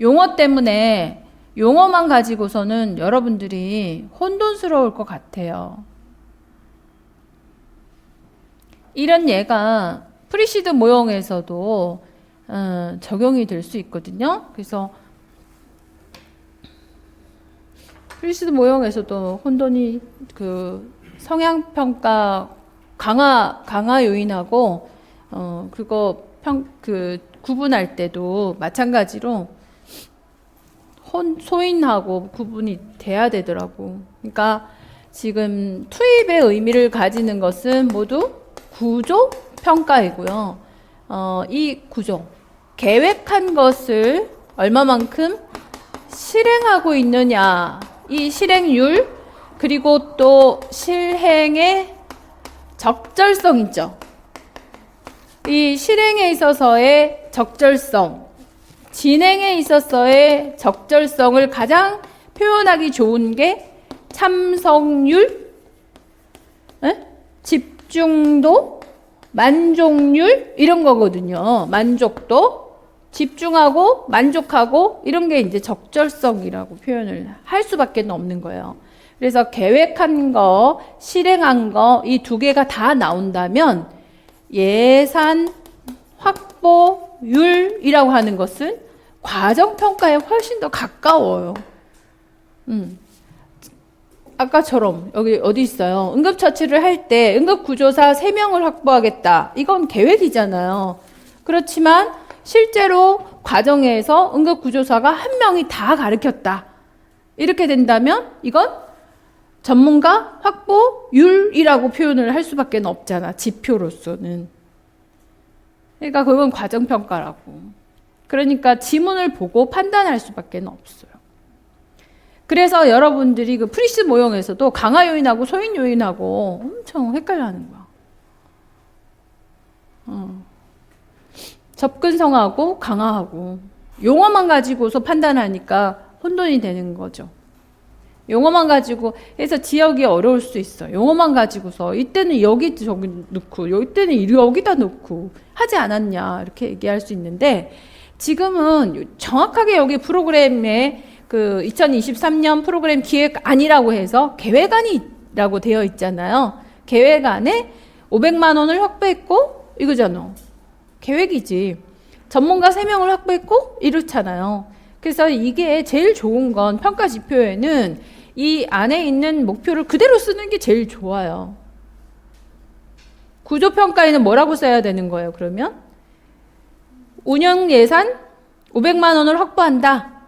용어 때문에 용어만 가지고서는 여러분들이 혼돈스러울 것 같아요. 이런 예가 프리시드 모형에서도 적용이 될 수 있거든요. 그래서 프리시드 모형에서도 혼돈이 그 성향평가 강화 요인하고 그거 구분할 때도 마찬가지로 소인하고 구분이 돼야 되더라고. 그러니까 지금 투입의 의미를 가지는 것은 모두 구조 평가이고요. 이 구조, 계획한 것을 얼마만큼 실행하고 있느냐, 이 실행률, 그리고 또 실행의 적절성 있죠. 이 실행에 있어서의 적절성, 진행에 있어서의 적절성을 가장 표현하기 좋은 게 참석률, 집중도, 만족률 이런 거거든요. 만족도, 집중하고 만족하고 이런 게 이제 적절성이라고 표현을 할 수밖에 없는 거예요. 그래서 계획한 거, 실행한 거 이 두 개가 다 나온다면 예산 확보율이라고 하는 것은 과정평가에 훨씬 더 가까워요. 아까처럼 여기 어디 있어요? 응급처치를 할 때 응급구조사 3명을 확보하겠다. 이건 계획이잖아요. 그렇지만 실제로 과정에서 응급구조사가 1명이 다 가르쳤다. 이렇게 된다면 이건 전문가 확보율이라고 표현을 할 수밖에 없잖아. 지표로서는. 그러니까 그건 과정평가라고. 그러니까 지문을 보고 판단할 수밖에 없어요. 그래서 여러분들이 그 프리시드 모형에서도 강화 요인하고 소인 요인하고 엄청 헷갈려하는 거야. 접근성하고 강화하고 용어만 가지고서 판단하니까 혼돈이 되는 거죠. 용어만 가지고 해서 지역이 어려울 수 있어. 용어만 가지고서 이때는 여기 저기 넣고 이때는 여기다 넣고 하지 않았냐 이렇게 얘기할 수 있는데 지금은 정확하게 여기 프로그램에 그 2023년 프로그램 기획안이라고 해서 계획안이라고 되어 있잖아요. 계획안에 500만 원을 확보했고 이거잖아. 계획이지. 전문가 3명을 확보했고 이렇잖아요. 그래서 이게 제일 좋은 건 평가 지표에는 이 안에 있는 목표를 그대로 쓰는 게 제일 좋아요. 구조평가에는 뭐라고 써야 되는 거예요, 그러면? 운영 예산 500만 원을 확보한다.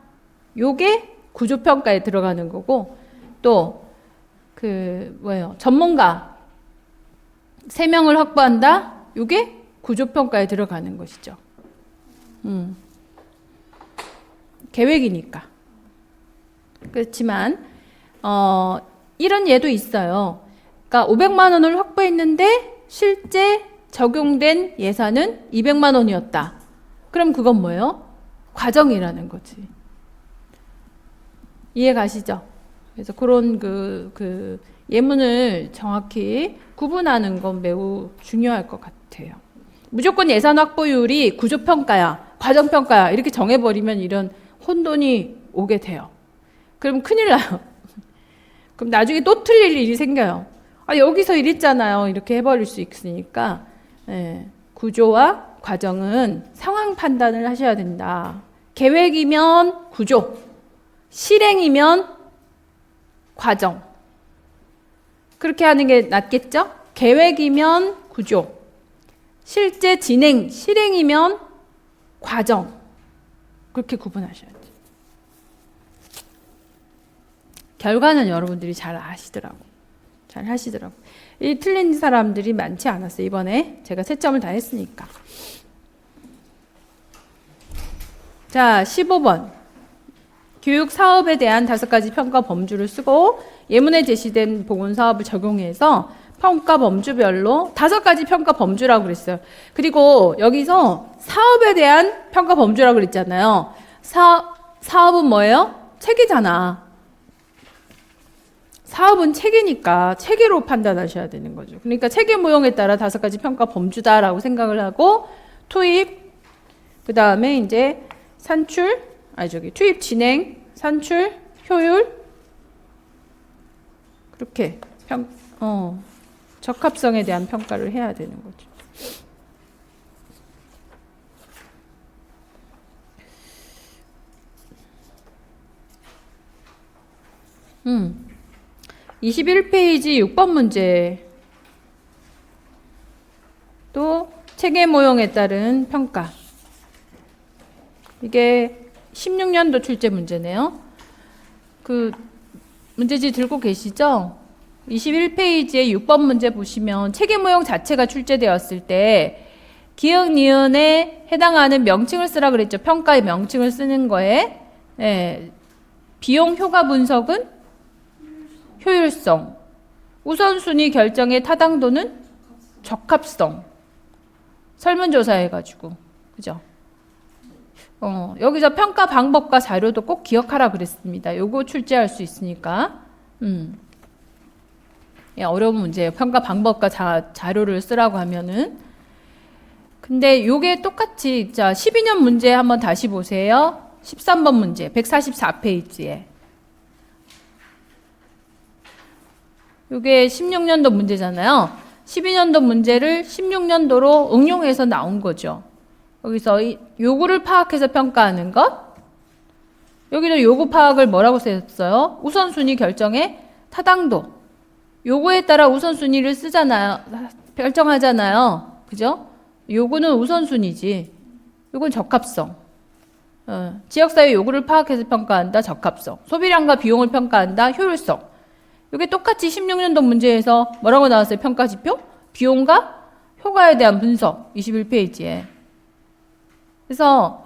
요게 구조평가에 들어가는 거고, 또, 전문가 3명을 확보한다. 요게 구조평가에 들어가는 것이죠. 계획이니까. 그렇지만, 이런 예도 있어요. 그러니까 500만 원을 확보했는데, 실제 적용된 예산은 200만 원이었다. 그럼 그건 뭐예요? 과정이라는 거지. 이해 가시죠? 그래서 그런 예문을 정확히 구분하는 건 매우 중요할 것 같아요. 무조건 예산 확보율이 구조평가야, 과정평가야 이렇게 정해버리면 이런 혼돈이 오게 돼요. 그럼 큰일 나요. 그럼 나중에 또 틀릴 일이 생겨요. 여기서 이랬잖아요. 이렇게 해버릴 수 있으니까 구조와 과정은 상황 판단을 하셔야 된다. 계획이면 구조, 실행이면 과정. 그렇게 하는 게 낫겠죠? 계획이면 구조, 실제 진행, 실행이면 과정. 그렇게 구분하셔야 돼요. 결과는 여러분들이 잘 아시더라고. 잘 하시더라고. 이 틀린 사람들이 많지 않았어요. 이번에 제가 채점을 다 했으니까. 자, 15번. 교육 사업에 대한 5가지 평가 범주를 쓰고 예문에 제시된 보건 사업을 적용해서 평가 범주별로 5가지 평가 범주라고 그랬어요. 그리고 여기서 사업에 대한 평가 범주라고 그랬잖아요. 사업은 뭐예요? 체계잖아. 사업은 체계니까 체계로 판단하셔야 되는 거죠. 그러니까 체계 모형에 따라 5가지 평가 범주다라고 생각을 하고 투입, 그 다음에 이제 투입 진행, 산출, 효율, 그렇게 적합성에 대한 평가를 해야 되는 거죠. 21페이지 6번 문제. 또 체계 모형에 따른 평가. 이게 16년도 출제 문제네요. 그 문제지 들고 계시죠? 21페이지에 6번 문제 보시면 체계 모형 자체가 출제되었을 때 기역, 니은에 해당하는 명칭을 쓰라 그랬죠. 평가의 명칭을 쓰는 거에. 네. 비용 효과 분석은 효율성. 우선순위 결정의 타당도는 적합성. 설문조사 해가지고. 그죠? 여기서 평가 방법과 자료도 꼭 기억하라 그랬습니다. 요거 출제할 수 있으니까. 예, 어려운 문제예요. 평가 방법과 자료를 쓰라고 하면은. 근데 요게 똑같이, 자, 12년 문제 한번 다시 보세요. 13번 문제, 144페이지에. 요게 16년도 문제잖아요. 12년도 문제를 16년도로 응용해서 나온 거죠. 여기서 요구를 파악해서 평가하는 것. 여기도 요구 파악을 뭐라고 썼어요? 우선순위 결정의 타당도. 요구에 따라 우선순위를 쓰잖아요. 결정하잖아요. 그죠? 요구는 우선순위지. 요건 적합성. 지역사회 요구를 파악해서 평가한다. 적합성. 소비량과 비용을 평가한다. 효율성. 요게 똑같이 16년도 문제에서 뭐라고 나왔어요? 평가지표? 비용과 효과에 대한 분석. 21페이지에. 그래서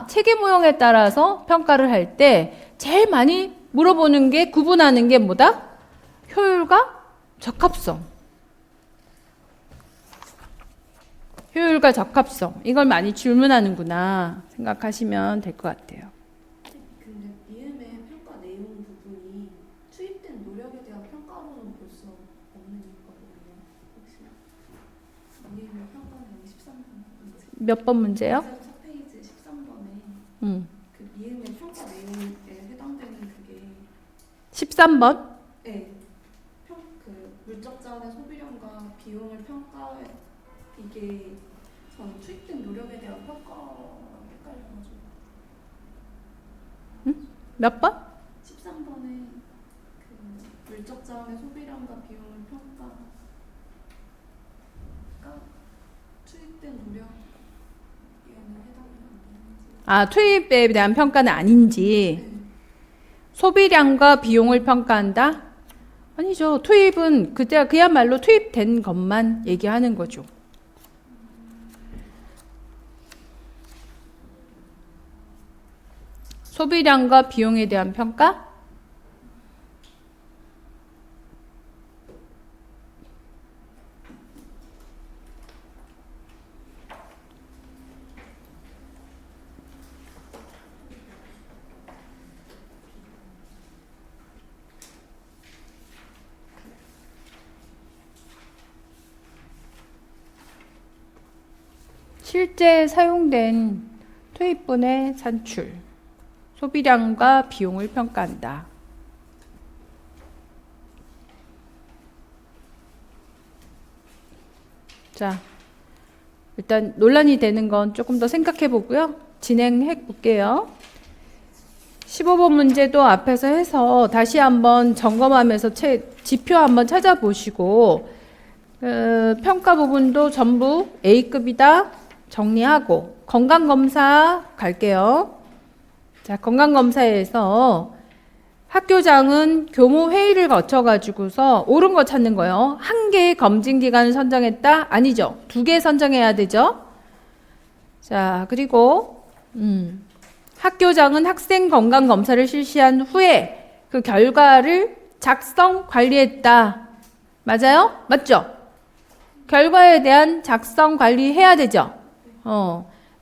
체계 모형에 따라서 평가를 할 때 제일 많이 물어보는 게, 구분하는 게 뭐다? 효율과 적합성. 효율과 적합성. 이걸 많이 질문하는구나 생각하시면 될 것 같아요. 근데 미음의 평가 내용 부분이 투입된 노력에 대한 평가로는 볼 수 없는 거거든요. 혹시 미음의 평가 내용 13번 몇 번 문제요? 4페이지 13번에 그 미음의 평가 내용에 해당되는 그게 13번? 네. 그 물적 자원의 소비량과 비용을 평가해, 이게 저는 투입된 노력에 대한 평가랑 헷갈려가지고. 몇 번? 13번에 그 물적 자원의 소비량과 비용을 평가가 투입된 노력에는 해당이 안 되는지. 투입에 대한 평가는 아닌지. 네. 소비량과 비용을 평가한다? 아니죠. 투입은 그야말로 투입된 것만 얘기하는 거죠. 소비량과 비용에 대한 평가? 실제 사용된 투입분의 산출, 소비량과 비용을 평가한다. 자, 일단 논란이 되는 건 조금 더 생각해 보고요. 진행해 볼게요. 15번 문제도 앞에서 해서 다시 한번 점검하면서 지표 한번 찾아보시고, 평가 부분도 전부 A급이다 정리하고, 건강검사 갈게요. 자, 건강검사에서 학교장은 교무 회의를 거쳐가지고서 옳은 거 찾는 거예요. 한 개의 검진 기간을 선정했다? 아니죠. 2개 선정해야 되죠. 자, 그리고 학교장은 학생 건강 검사를 실시한 후에 그 결과를 작성 관리했다. 맞아요? 맞죠? 결과에 대한 작성 관리해야 되죠.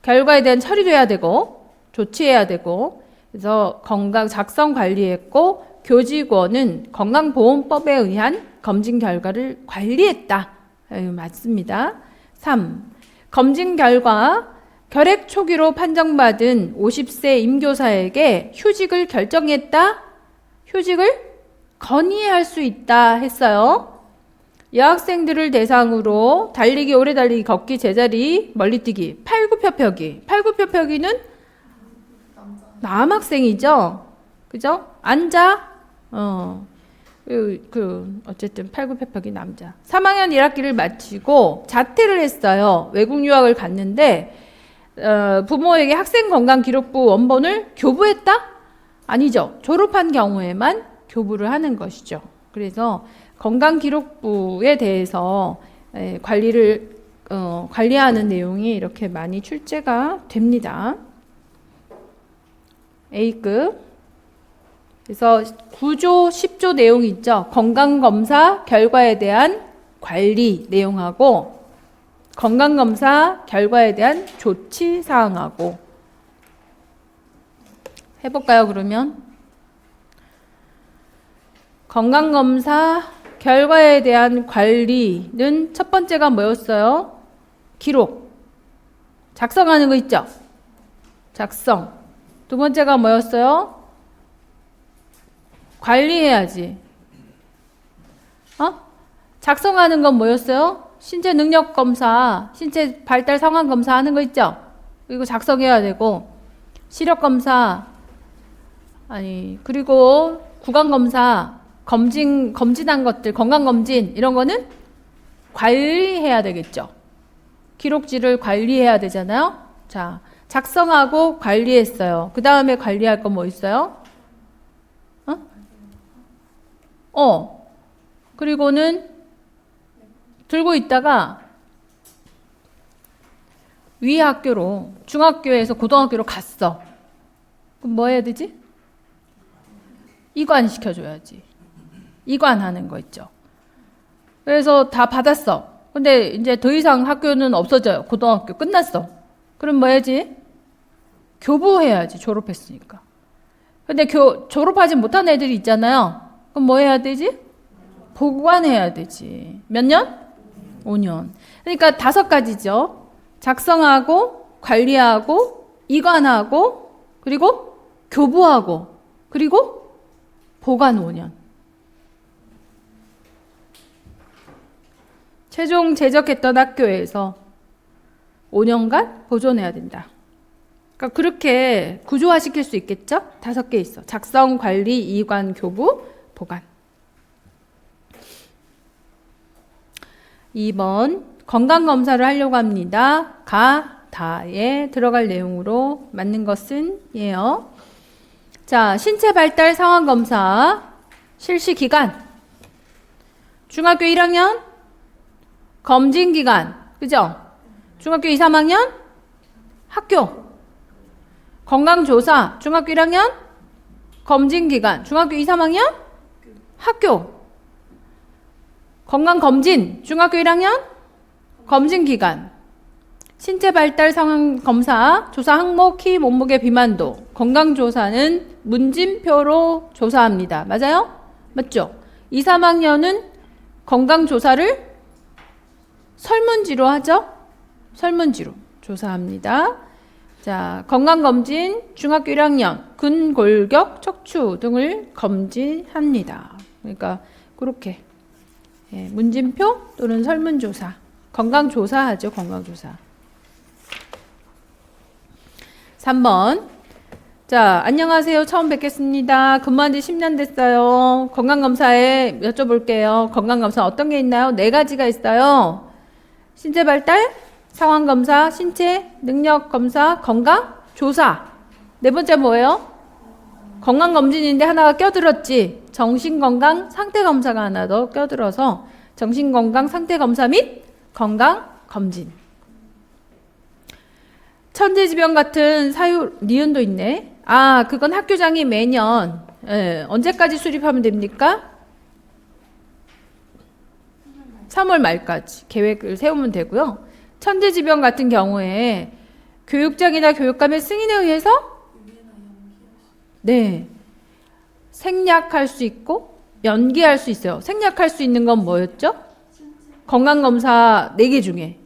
결과에 대한 처리도 해야 되고 조치해야 되고. 그래서 건강 작성 관리했고 교직원은 건강보험법에 의한 검진 결과를 관리했다. 맞습니다. 3. 검진 결과 결핵 초기로 판정받은 50세 임교사에게 휴직을 결정했다. 휴직을 건의할 수 있다 했어요. 여학생들을 대상으로 달리기, 오래 달리기, 걷기, 제자리, 멀리뛰기, 팔굽혀펴기. 팔굽혀펴기는 남학생이죠. 그죠? 앉아. 어쨌든 팔굽혀펴기 남자. 3학년 1학기를 마치고 자퇴를 했어요. 외국 유학을 갔는데 부모에게 학생건강기록부 원본을 교부했다? 아니죠. 졸업한 경우에만 교부를 하는 것이죠. 그래서 건강기록부에 대해서 관리하는 내용이 이렇게 많이 출제가 됩니다. A급. 그래서 9조, 10조 내용이 있죠. 건강검사 결과에 대한 관리 내용하고 건강검사 결과에 대한 조치 사항하고 해볼까요, 그러면? 건강검사 결과에 대한 관리는 첫 번째가 뭐였어요? 기록. 작성하는 거 있죠? 작성. 두 번째가 뭐였어요? 관리해야지. 작성하는 건 뭐였어요? 신체 능력 검사, 신체 발달 상황 검사 하는 거 있죠? 이거 작성해야 되고, 시력 검사, 그리고 구강 검사, 검진한 것들, 건강 검진, 이런 거는 관리해야 되겠죠? 기록지를 관리해야 되잖아요? 자, 작성하고 관리했어요. 그 다음에 관리할 건 뭐 있어요? 그리고는 들고 있다가 위 학교로, 중학교에서 고등학교로 갔어. 그럼 뭐 해야 되지? 이관시켜줘야지. 이관하는 거 있죠. 그래서 다 받았어. 근데 이제 더 이상 학교는 없어져요. 고등학교 끝났어. 그럼 뭐 해야지? 교부해야지. 졸업했으니까. 근데 졸업하지 못한 애들이 있잖아요. 그럼 뭐 해야 되지? 보관해야 되지. 몇 년? 5년. 그러니까 5가지죠. 작성하고, 관리하고, 이관하고, 그리고 교부하고, 그리고 보관 5년. 최종 제적했던 학교에서 5년간 보존해야 된다. 그러니까 그렇게 구조화시킬 수 있겠죠? 5개 있어. 작성, 관리, 이관, 교부, 보관. 2번 건강검사를 하려고 합니다. 다에 들어갈 내용으로 맞는 것은 예요. 자, 신체 발달 상황 검사 실시 기간 중학교 1학년 검진 기간 그죠? 중학교 2, 3학년 학교 건강조사 중학교 1학년 검진 기간 중학교 2, 3학년 학교 건강검진 중학교 1학년 검진 기간 신체 발달 상황 검사 조사 항목 키 몸무게 비만도 건강조사는 문진표로 조사합니다. 맞아요? 맞죠? 2, 3학년은 건강조사를 설문지로 하죠? 설문지로 조사합니다. 자, 건강검진 중학교 1학년 근골격 척추 등을 검진합니다. 그러니까 그렇게 문진표 또는 설문조사 건강조사하죠. 건강조사. 3번 자, 안녕하세요. 처음 뵙겠습니다. 근무한 지 10년 됐어요. 건강검사에 여쭤볼게요. 건강검사 어떤 게 있나요? 4가지가 있어요. 신체 발달, 상황검사, 신체 능력 검사, 건강조사. 4번째 뭐예요? 건강검진인데 하나가 껴들었지. 정신건강 상태검사가 하나 더 껴들어서 정신건강 상태검사 및 건강검진. 천재지변 같은 사유, 니은도 있네. 아, 그건 학교장이 매년 언제까지 수립하면 됩니까? 3월 말까지 계획을 세우면 되고요. 천재지변 같은 경우에 교육장이나 교육감의 승인에 의해서 네, 생략할 수 있고 연기할 수 있어요. 생략할 수 있는 건 뭐였죠? 건강검사 4개 중에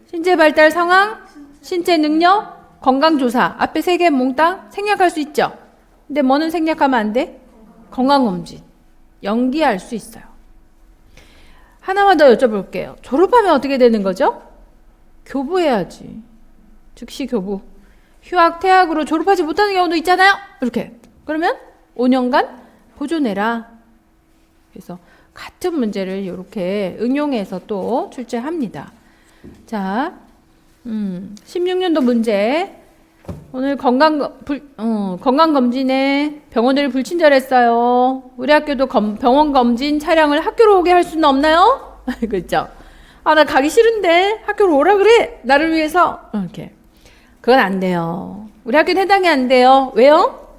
신체 발달 상황, 신체 능력, 건강조사 앞에 3개 몽땅 생략할 수 있죠. 근데 뭐는 생략하면 안 돼? 건강검진 연기할 수 있어요. 하나만 더 여쭤볼게요. 졸업하면 어떻게 되는 거죠? 교부해야지. 즉시 교부. 휴학, 퇴학으로 졸업하지 못하는 경우도 있잖아요. 이렇게. 그러면 5년간 보존해라. 그래서 같은 문제를 이렇게 응용해서 또 출제합니다. 자, 16년도 문제. 오늘 건강검진에 병원을 불친절했어요. 우리 학교도 병원검진 차량을 학교로 오게 할 수는 없나요? 그렇죠? 아, 나 가기 싫은데 학교로 오라 그래. 나를 위해서. 이렇게. 그건 안 돼요. 우리 학교는 해당이 안 돼요. 왜요?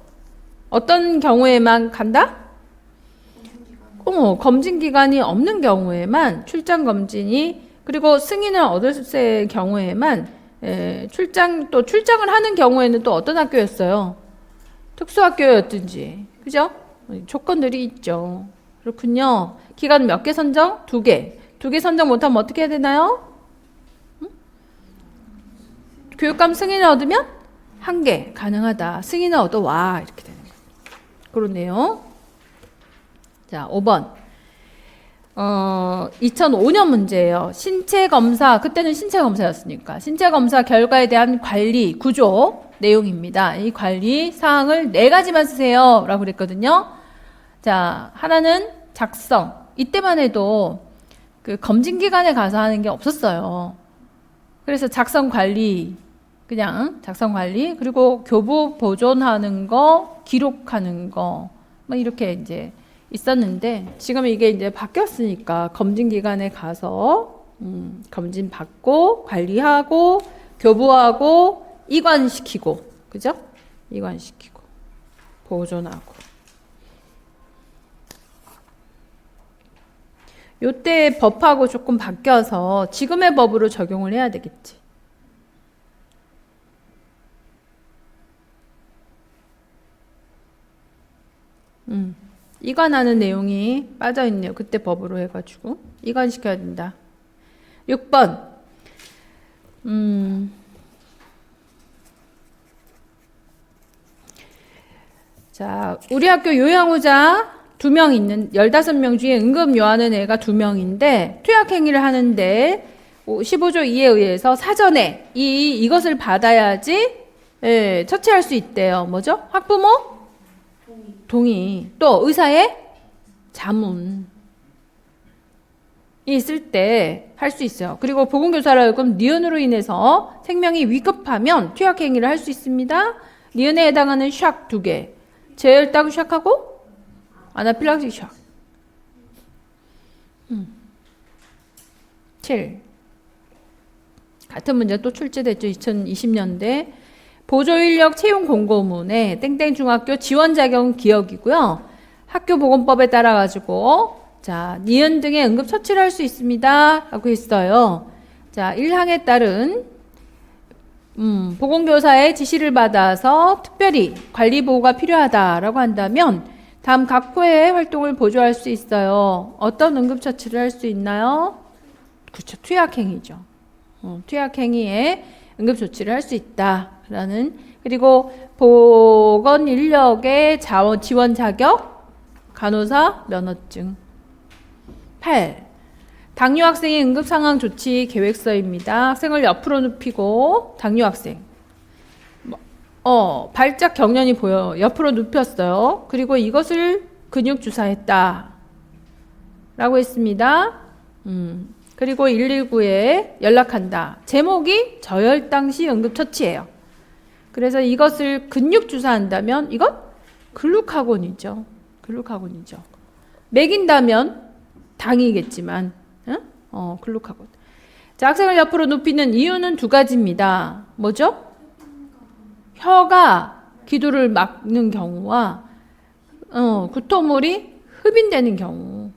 어떤 경우에만 간다? 검진 기간이 없는 경우에만 출장 검진이, 그리고 승인을 얻을 경우에만 출장을 하는 경우에는 또 어떤 학교였어요? 특수학교였든지. 그죠? 조건들이 있죠. 그렇군요. 기간 몇 개 선정? 2개. 2개 선정 못하면 어떻게 해야 되나요? 교육감 승인을 얻으면 1개 가능하다. 승인을 얻어와. 이렇게 되는 거예요. 그렇네요. 자, 5번. 2005년 문제예요. 신체검사, 그때는 신체검사였으니까 신체검사 결과에 대한 관리 구조 내용입니다. 이 관리 사항을 4가지만 쓰세요 라고 그랬거든요. 자, 하나는 작성. 이때만 해도 그 검진기관에 가서 하는 게 없었어요. 그래서 작성 관리, 그냥 작성 관리, 그리고 교부 보존하는 거, 기록하는 거, 뭐 이렇게 이제 있었는데, 지금 이게 이제 바뀌었으니까 검진기관에 가서 검진 받고 관리하고 교부하고 이관시키고, 그죠? 이관시키고 보존하고. 요때 법하고 조금 바뀌어서 지금의 법으로 적용을 해야 되겠지. 이관하는 내용이 빠져있네요. 그때 법으로 해가지고 이관시켜야 된다. 6번. 자, 우리 학교 요양후자 2명 있는 15명 중에 응급 요하는 애가 2명인데 투약 행위를 하는데 15조 2에 의해서 사전에 이것을 받아야지 처치할 수 있대요. 뭐죠? 학부모 동의. 또 의사의 자문이 있을 때 할 수 있어요. 그리고 보건교사라고는 니은으로 인해서 생명이 위급하면 투약 행위를 할 수 있습니다. 니은에 해당하는 샥 2개. 재혈당 샥하고 아나필락식 샥. 7. 같은 문제 또 출제됐죠. 2020년대. 보조인력 채용 공고문에 땡땡 중학교 지원 자격 기억이고요. 학교 보건법에 따라 가지고 자, 니은 등의 응급 처치를 할 수 있습니다. 라고 했어요. 자, 1항에 따른 보건교사의 지시를 받아서 특별히 관리 보호가 필요하다라고 한다면 다음 각 호의 활동을 보조할 수 있어요. 어떤 응급 처치를 할 수 있나요? 그렇죠. 투약행위죠. 투약행위에 응급 조치를 할 수 있다라는. 그리고 보건 인력의 지원 자격, 간호사 면허증. 8. 당뇨 학생의 응급 상황 조치 계획서입니다. 학생을 옆으로 눕히고 당뇨 학생. 발작 경련이 보여. 옆으로 눕혔어요. 그리고 이것을 근육 주사했다. 라고 했습니다. 그리고 119에 연락한다. 제목이 저혈당 시 응급처치예요. 그래서 이것을 근육 주사한다면 이건 글루카곤이죠. 글루카곤이죠. 먹인다면 당이겠지만, 응? 글루카곤. 자, 학생을 옆으로 눕히는 이유는 두 가지입니다. 뭐죠? 혀가 기도를 막는 경우와 구토물이 흡인되는 경우,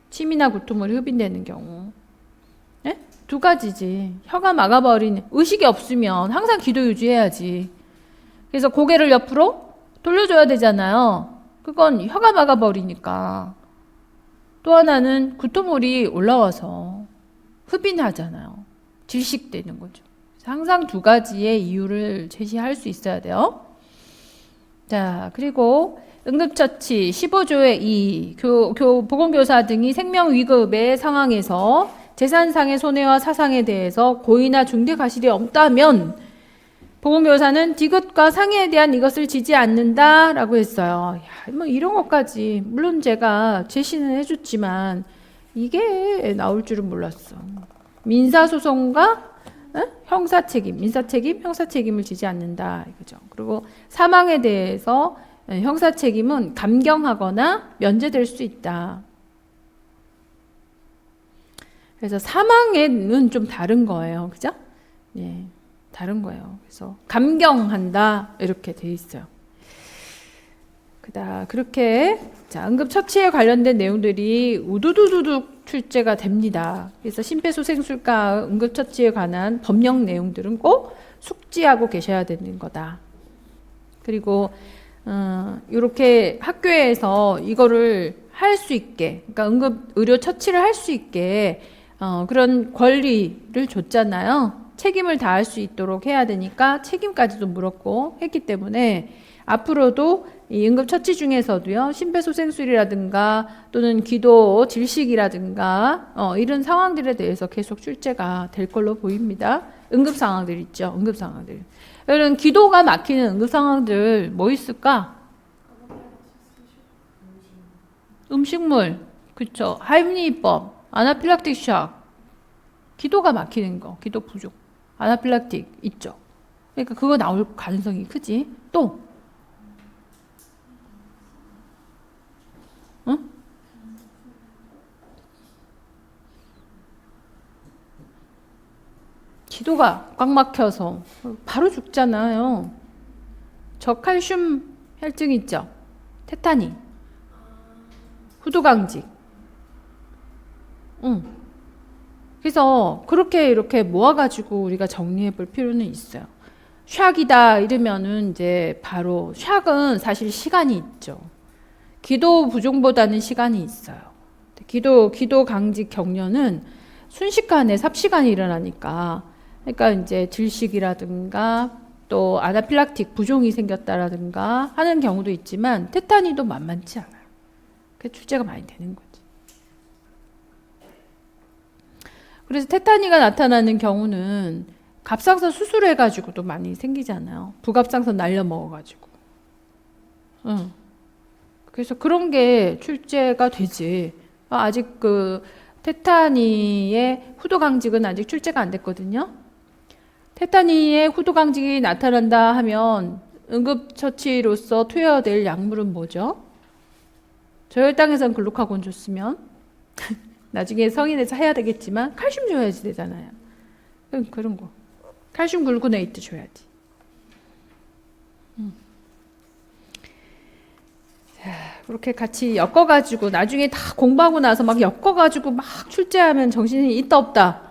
침이나 구토물이 흡인되는 경우. 예? 두 가지지. 혀가 막아버리는, 의식이 없으면 항상 기도 유지해야지. 그래서 고개를 옆으로 돌려줘야 되잖아요. 그건 혀가 막아버리니까. 또 하나는 구토물이 올라와서 흡인하잖아요. 질식되는 거죠. 항상 두 가지의 이유를 제시할 수 있어야 돼요. 자, 그리고 응급처치 15조의 2, 보건교사 등이 생명위급의 상황에서 재산상의 손해와 사상에 대해서 고의나 중대 과실이 없다면 보건교사는 디귿과 상해에 대한 이것을 지지 않는다라고 했어요. 야, 뭐 이런 것까지 물론 제가 제시는 해줬지만 이게 나올 줄은 몰랐어. 민사소송과 형사책임, 민사책임, 형사책임을 지지 않는다 이거죠. 그리고 사망에 대해서 형사책임은 감경하거나 면제될 수 있다. 그래서 사망에는 좀 다른 거예요, 그죠? 예, 다른 거예요. 그래서 감경한다 이렇게 돼 있어요. 그렇게 자, 응급처치에 관련된 내용들이 우두두두둑 출제가 됩니다. 그래서 심폐소생술과 응급처치에 관한 법령 내용들은 꼭 숙지하고 계셔야 되는 거다. 그리고 이렇게 학교에서 이거를 할 수 있게, 그러니까 응급의료 처치를 할 수 있게 그런 권리를 줬잖아요. 책임을 다할 수 있도록 해야 되니까 책임까지도 물었고 했기 때문에 앞으로도 이 응급처치 중에서도요, 심폐소생술이라든가 또는 기도 질식이라든가 이런 상황들에 대해서 계속 출제가 될 걸로 보입니다. 응급 상황들 있죠. 응급 상황들. 이런 기도가 막히는 응급 상황들 뭐 있을까? 음식물, 그쵸. 하임리법, 아나필락틱 샥, 기도가 막히는 거, 기도 부족, 아나필락틱 있죠. 그러니까 그거 나올 가능성이 크지. 또 응? 기도가 꽉 막혀서 바로 죽잖아요. 저칼슘 혈증 있죠. 테타니, 후두강직. 그래서 그렇게 이렇게 모아가지고 우리가 정리해 볼 필요는 있어요. 샥이다 이러면은 이제 바로 샥은 사실 시간이 있죠. 기도 부종보다는 시간이 있어요. 기도 강직 격려는 순식간에 삽시간이 일어나니까, 그러니까 이제 질식이라든가 또 아나필락틱 부종이 생겼다라든가 하는 경우도 있지만 테타니도 만만치 않아요. 그게 출제가 많이 되는 거지. 그래서 테타니가 나타나는 경우는 갑상선 수술해가지고도 많이 생기잖아요. 부갑상선 날려 먹어가지고. 그래서 그런 게 출제가 되지. 아직 그 테타니의 후두강직은 아직 출제가 안 됐거든요. 테타니의 후두강직이 나타난다 하면 응급처치로서 투여될 약물은 뭐죠? 저혈당에선 글루카곤 줬으면 나중에 성인에서 해야 되겠지만 칼슘 줘야지 되잖아요. 그런 거. 칼슘 글루코네이트 줘야지. 자, 그렇게 같이 엮어가지고 나중에 다 공부하고 나서 막 엮어가지고 막 출제하면 정신이 있다 없다.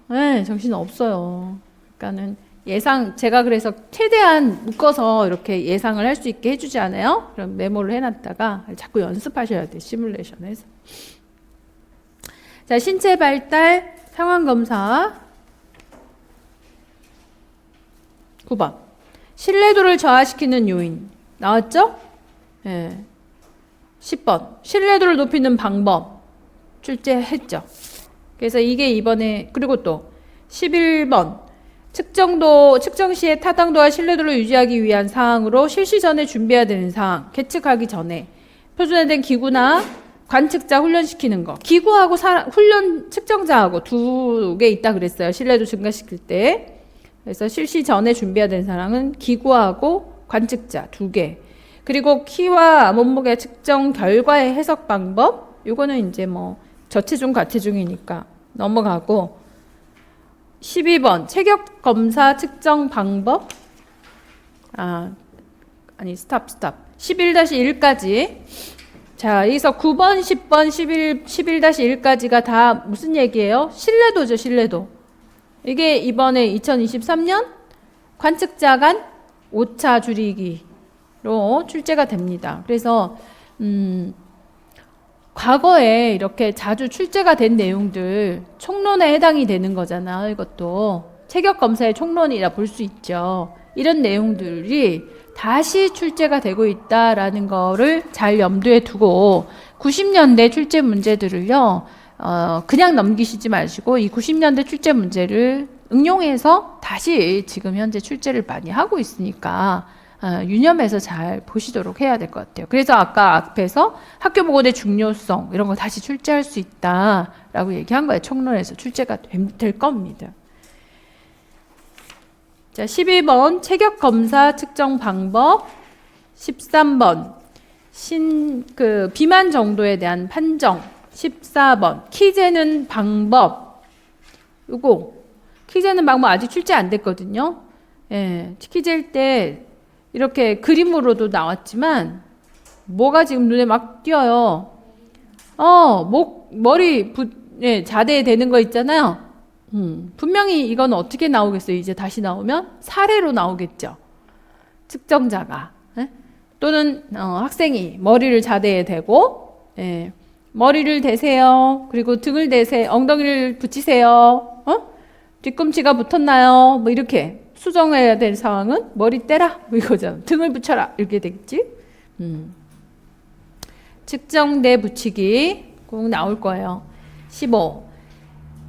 네, 정신 없어요. 그러니까는 예상, 제가 그래서 최대한 묶어서 이렇게 예상을 할 수 있게 해주지 않아요? 그럼 메모를 해놨다가 자꾸 연습하셔야 돼, 시뮬레이션에서. 자, 신체 발달 상황검사 9번. 신뢰도를 저하시키는 요인 나왔죠? 네. 10번. 신뢰도를 높이는 방법 출제했죠. 그래서 이게 이번에, 그리고 또 11번. 측정 시에 타당도와 신뢰도를 유지하기 위한 사항으로 실시 전에 준비해야 되는 사항, 계측하기 전에 표준화된 기구나 관측자 훈련시키는 거. 기구하고 훈련 측정자하고 두 개 있다 그랬어요. 신뢰도 증가시킬 때. 그래서 실시 전에 준비해야 되는 사항은 기구하고 관측자 두 개. 그리고 키와 몸무게 측정 결과의 해석 방법. 요거는 이제 뭐 저체중, 과체중이니까 넘어가고. 12번 체격 검사 측정 방법. 아니 스탑. 11-1까지. 자, 여기서 9번, 10번, 11-1까지가 다 무슨 얘기예요? 신뢰도죠, 신뢰도. 이게 이번에 2023년 관측자 간 오차 줄이기로 출제가 됩니다. 그래서 과거에 이렇게 자주 출제가 된 내용들 총론에 해당이 되는 거잖아요. 이것도 체격 검사의 총론이라 볼 수 있죠. 이런 내용들이 다시 출제가 되고 있다라는 거를 잘 염두에 두고 90년대 출제 문제들을요, 그냥 넘기시지 마시고 이 90년대 출제 문제를 응용해서 다시 지금 현재 출제를 많이 하고 있으니까 유념해서 잘 보시도록 해야 될 것 같아요. 그래서 아까 앞에서 학교 보건의 중요성 이런 거 다시 출제할 수 있다라고 얘기한 거예요. 총론에서 출제가 될 겁니다. 자, 12번 체격 검사 측정 방법, 13번 비만 정도에 대한 판정, 14번 키 재는 방법. 요거 키 재는 방법 아직 출제 안 됐거든요. 예, 키 잴 때 이렇게 그림으로도 나왔지만 뭐가 지금 눈에 막 띄어요. 머리 자대에 대는 거 있잖아요. 분명히 이건 어떻게 나오겠어요? 이제 다시 나오면 사례로 나오겠죠. 측정자가 또는 학생이 머리를 자대에 대고 머리를 대세요. 그리고 등을 대세요. 엉덩이를 붙이세요. 뒤꿈치가 붙었나요? 뭐 이렇게 수정해야 될 상황은 머리 떼라 뭐 이거죠. 등을 붙여라 이렇게 되겠지. 측정대 붙이기 꼭 나올 거예요. 15.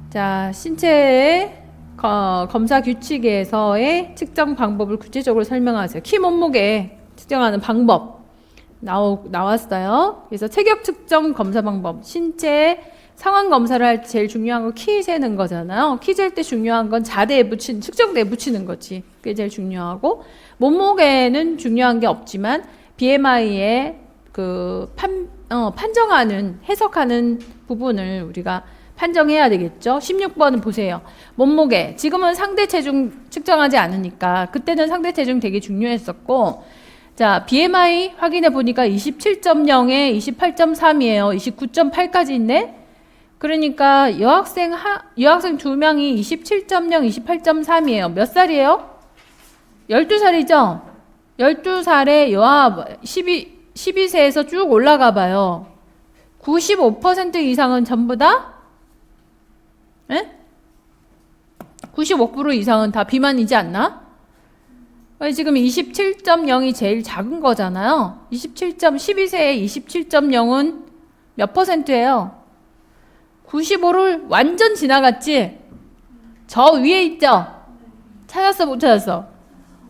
자, 신체의 검사 규칙에서의 측정 방법을 구체적으로 설명하세요. 키 몸무게 측정하는 방법 나왔어요. 그래서 체격 측정 검사 방법, 신체 상황 검사를 할 때 제일 중요한 건 키 재는 거잖아요. 키 잴 때 중요한 건 자대에 측정대에 붙이는 거지. 그게 제일 중요하고, 몸무게는 중요한 게 없지만 BMI의 판정하는 해석하는 부분을 우리가 판정해야 되겠죠. 16번은 보세요. 몸무게. 지금은 상대 체중 측정하지 않으니까 그때는 상대 체중 되게 중요했었고, 자, BMI 확인해 보니까 27.0에 28.3이에요. 29.8까지 있네. 그러니까 여학생 2명이 27.0, 28.3이에요. 몇 살이에요? 12살이죠? 12살에 여아 12세에서 쭉 올라가 봐요. 95% 이상은 전부 다? 95% 이상은 다 비만이지 않나? 지금 27.0이 제일 작은 거잖아요. 12세에 27.0은 몇 %예요? 95를 완전 지나갔지? 저 위에 있죠? 찾았어, 못 찾았어?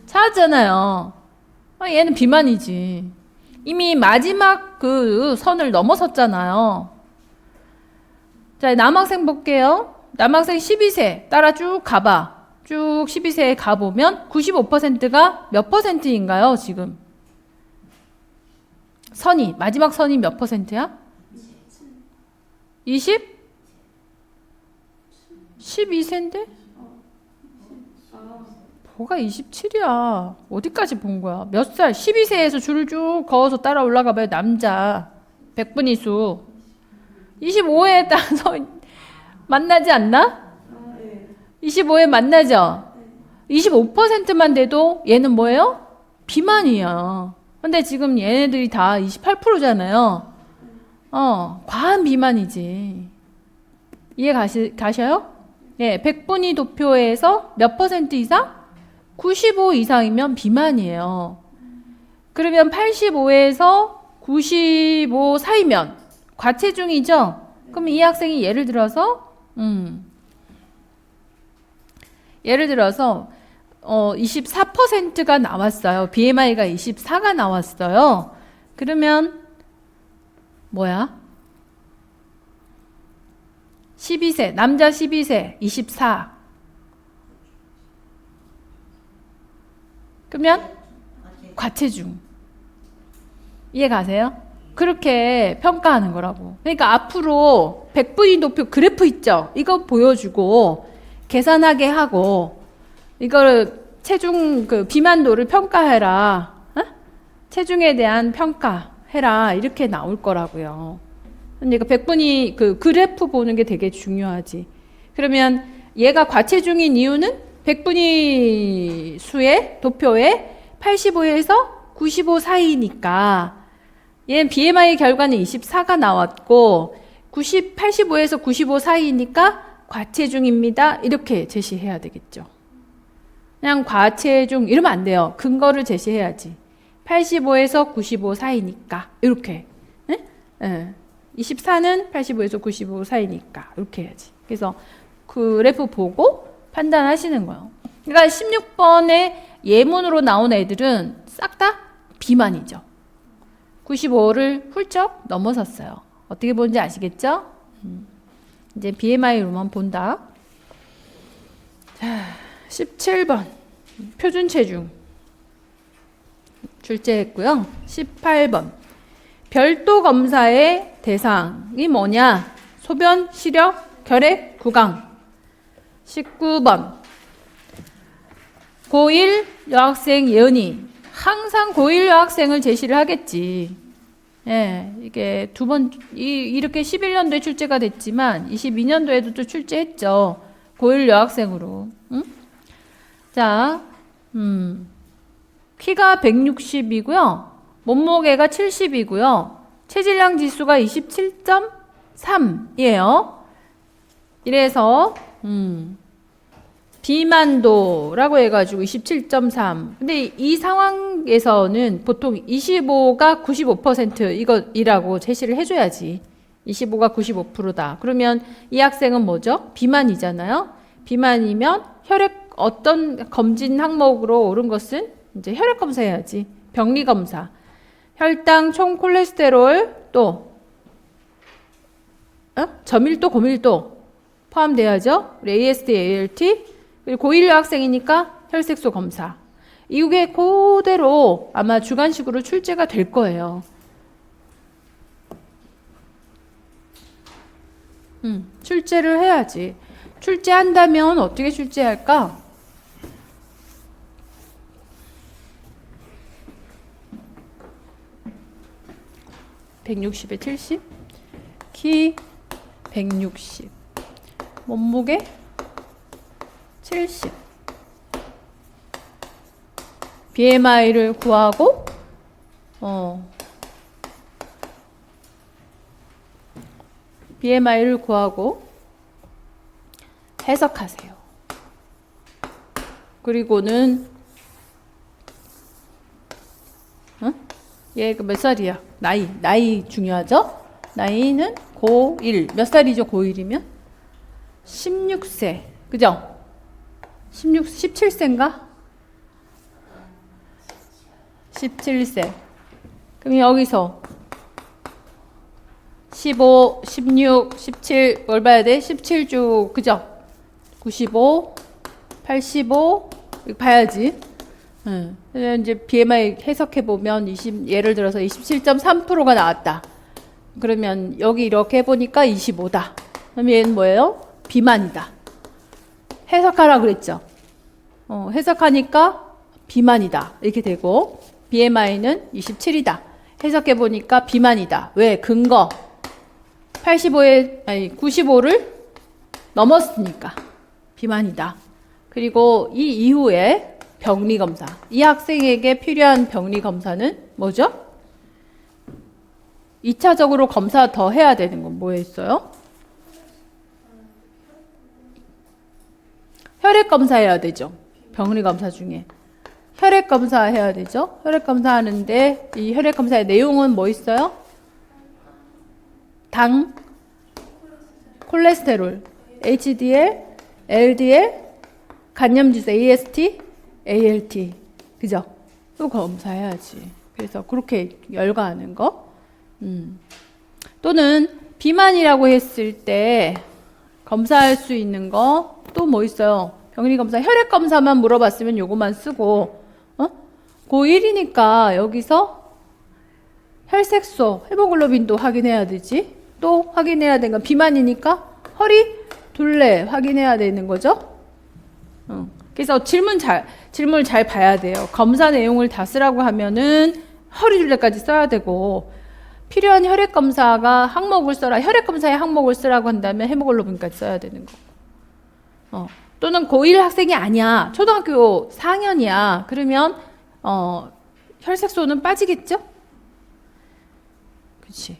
찾았잖아요. 얘는 비만이지. 이미 마지막 그 선을 넘어섰잖아요. 자, 남학생 볼게요. 남학생 12세 따라 쭉 가봐. 쭉 12세에 가보면 95%가 몇 %인가요, 지금? 마지막 선이 몇 %야? 20? 12세인데? 뭐가 27이야? 어디까지 본 거야? 몇 살? 12세에서 줄을 쭉 그어서 따라 올라가 봐요. 남자 100분위수 25에 따라서 만나지 않나? 25에 만나죠? 25%만 돼도 얘는 뭐예요? 비만이야. 근데 지금 얘네들이 다 28%잖아요. 과한 비만이지. 이해 가셔요? 예, 100분위 도표에서 몇 % 이상? 95 이상이면 비만이에요. 그러면 85에서 95 사이면 과체중이죠? 그럼 이 학생이 예를 들어서 24%가 나왔어요. BMI가 24가 나왔어요. 그러면 뭐야? 12세, 남자 12세, 24. 그러면 과체중. 이해가세요? 그렇게 평가하는 거라고. 그러니까 앞으로 백분위도표 그래프 있죠? 이거 보여주고 계산하게 하고 이거를 체중 그 비만도를 평가해라. 어? 체중에 대한 평가해라. 이렇게 나올 거라고요. 그러니까 백분위 그 그래프 보는 게 되게 중요하지. 그러면 얘가 과체중인 이유는 백분위 수의 도표에 85에서 95 사이니까 얘는 BMI 결과는 24가 나왔고 85에서 95 사이니까 과체중입니다. 이렇게 제시해야 되겠죠. 그냥 과체중 이러면 안 돼요. 근거를 제시해야지. 85에서 95 사이니까 이렇게. 네? 24는 85에서 95 사이니까 이렇게 해야지. 그래서 그래프 보고 판단하시는 거예요. 그러니까 16번에 예문으로 나온 애들은 싹 다 비만이죠. 95를 훌쩍 넘어섰어요. 어떻게 보는지 아시겠죠? 이제 BMI로만 본다. 자, 17번 표준 체중 출제했고요. 18번 별도 검사의 대상이 뭐냐? 소변, 시력, 결핵, 구강. 19번 고1 여학생 예은이. 항상 고1 여학생을 제시를 하겠지. 예, 이게 두 번, 이렇게 11년도에 출제가 됐지만 22년도에도 또 출제했죠. 고1 여학생으로. 응? 자, 키가 160이고요. 몸무게가 70이고요. 체질량 지수가 27.3이에요. 이래서 비만도라고 해가지고 27.3. 근데 이 상황에서는 보통 25가 95% 이거이라고 제시를 해줘야지. 25가 95%다. 그러면 이 학생은 뭐죠? 비만이잖아요. 비만이면 혈액 어떤 검진 항목으로 오른 것은 이제 혈액 검사해야지. 병리 검사. 혈당, 총 콜레스테롤 또 저밀도, 고밀도 포함돼야죠. AST, ALT. 그리고 고1 여학생이니까 혈색소 검사. 이게 그대로 아마 주관식으로 출제가 될 거예요. 출제를 해야지. 출제한다면 어떻게 출제할까? (160에 70) 키 160 몸무게 70 BMI를 구하고 BMI를 구하고 해석하세요. 그리고는 얘가 몇 살이야? 나이 중요하죠? 나이는 고1 몇 살이죠? 고1이면 16세 그죠? 17세인가? 17세. 그럼 여기서 15, 16, 17 뭘 봐야 돼? 17주 그죠? 95, 85 이거 봐야지. 이제 BMI 해석해 보면 예를 들어서 27.3%가 나왔다. 그러면 여기 이렇게 해보니까 25다. 그럼 얘는 뭐예요? 비만이다. 해석하라 그랬죠. 해석하니까 비만이다. 이렇게 되고 BMI는 27이다. 해석해 보니까 비만이다. 왜? 근거 95를 넘었으니까 비만이다. 그리고 이 이후에 병리 검사. 이 학생에게 필요한 병리 검사는 뭐죠? 2차적으로 검사 더 해야 되는 건 뭐였어요? 혈액 검사해야 되죠. 병리 검사 중에. 혈액 검사해야 되죠. 혈액 검사하는데 이 혈액 검사의 내용은 뭐 있어요? 당, 콜레스테롤, HDL, LDL, 간염지수 AST, ALT. 그죠? 또 검사해야지. 그래서 그렇게 열거하는 거. 또는 비만이라고 했을 때 검사할 수 있는 거 또 뭐 있어요? 병리 검사, 혈액 검사만 물어봤으면 요거만 쓰고 고1이니까 여기서 혈색소, 헤모글로빈도 확인해야 되지. 또 확인해야 되는 건 비만이니까 허리 둘레 확인해야 되는 거죠. 그래서 질문을 잘 봐야 돼요. 검사 내용을 다 쓰라고 하면은 허리 둘레까지 써야 되고, 필요한 혈액 검사가 항목을 써라. 혈액 검사에 항목을 쓰라고 한다면 헤모글로빈까지 써야 되는 거. 또는 고1 학생이 아니야. 초등학교 4학년이야. 그러면 혈색소는 빠지겠죠? 그렇지.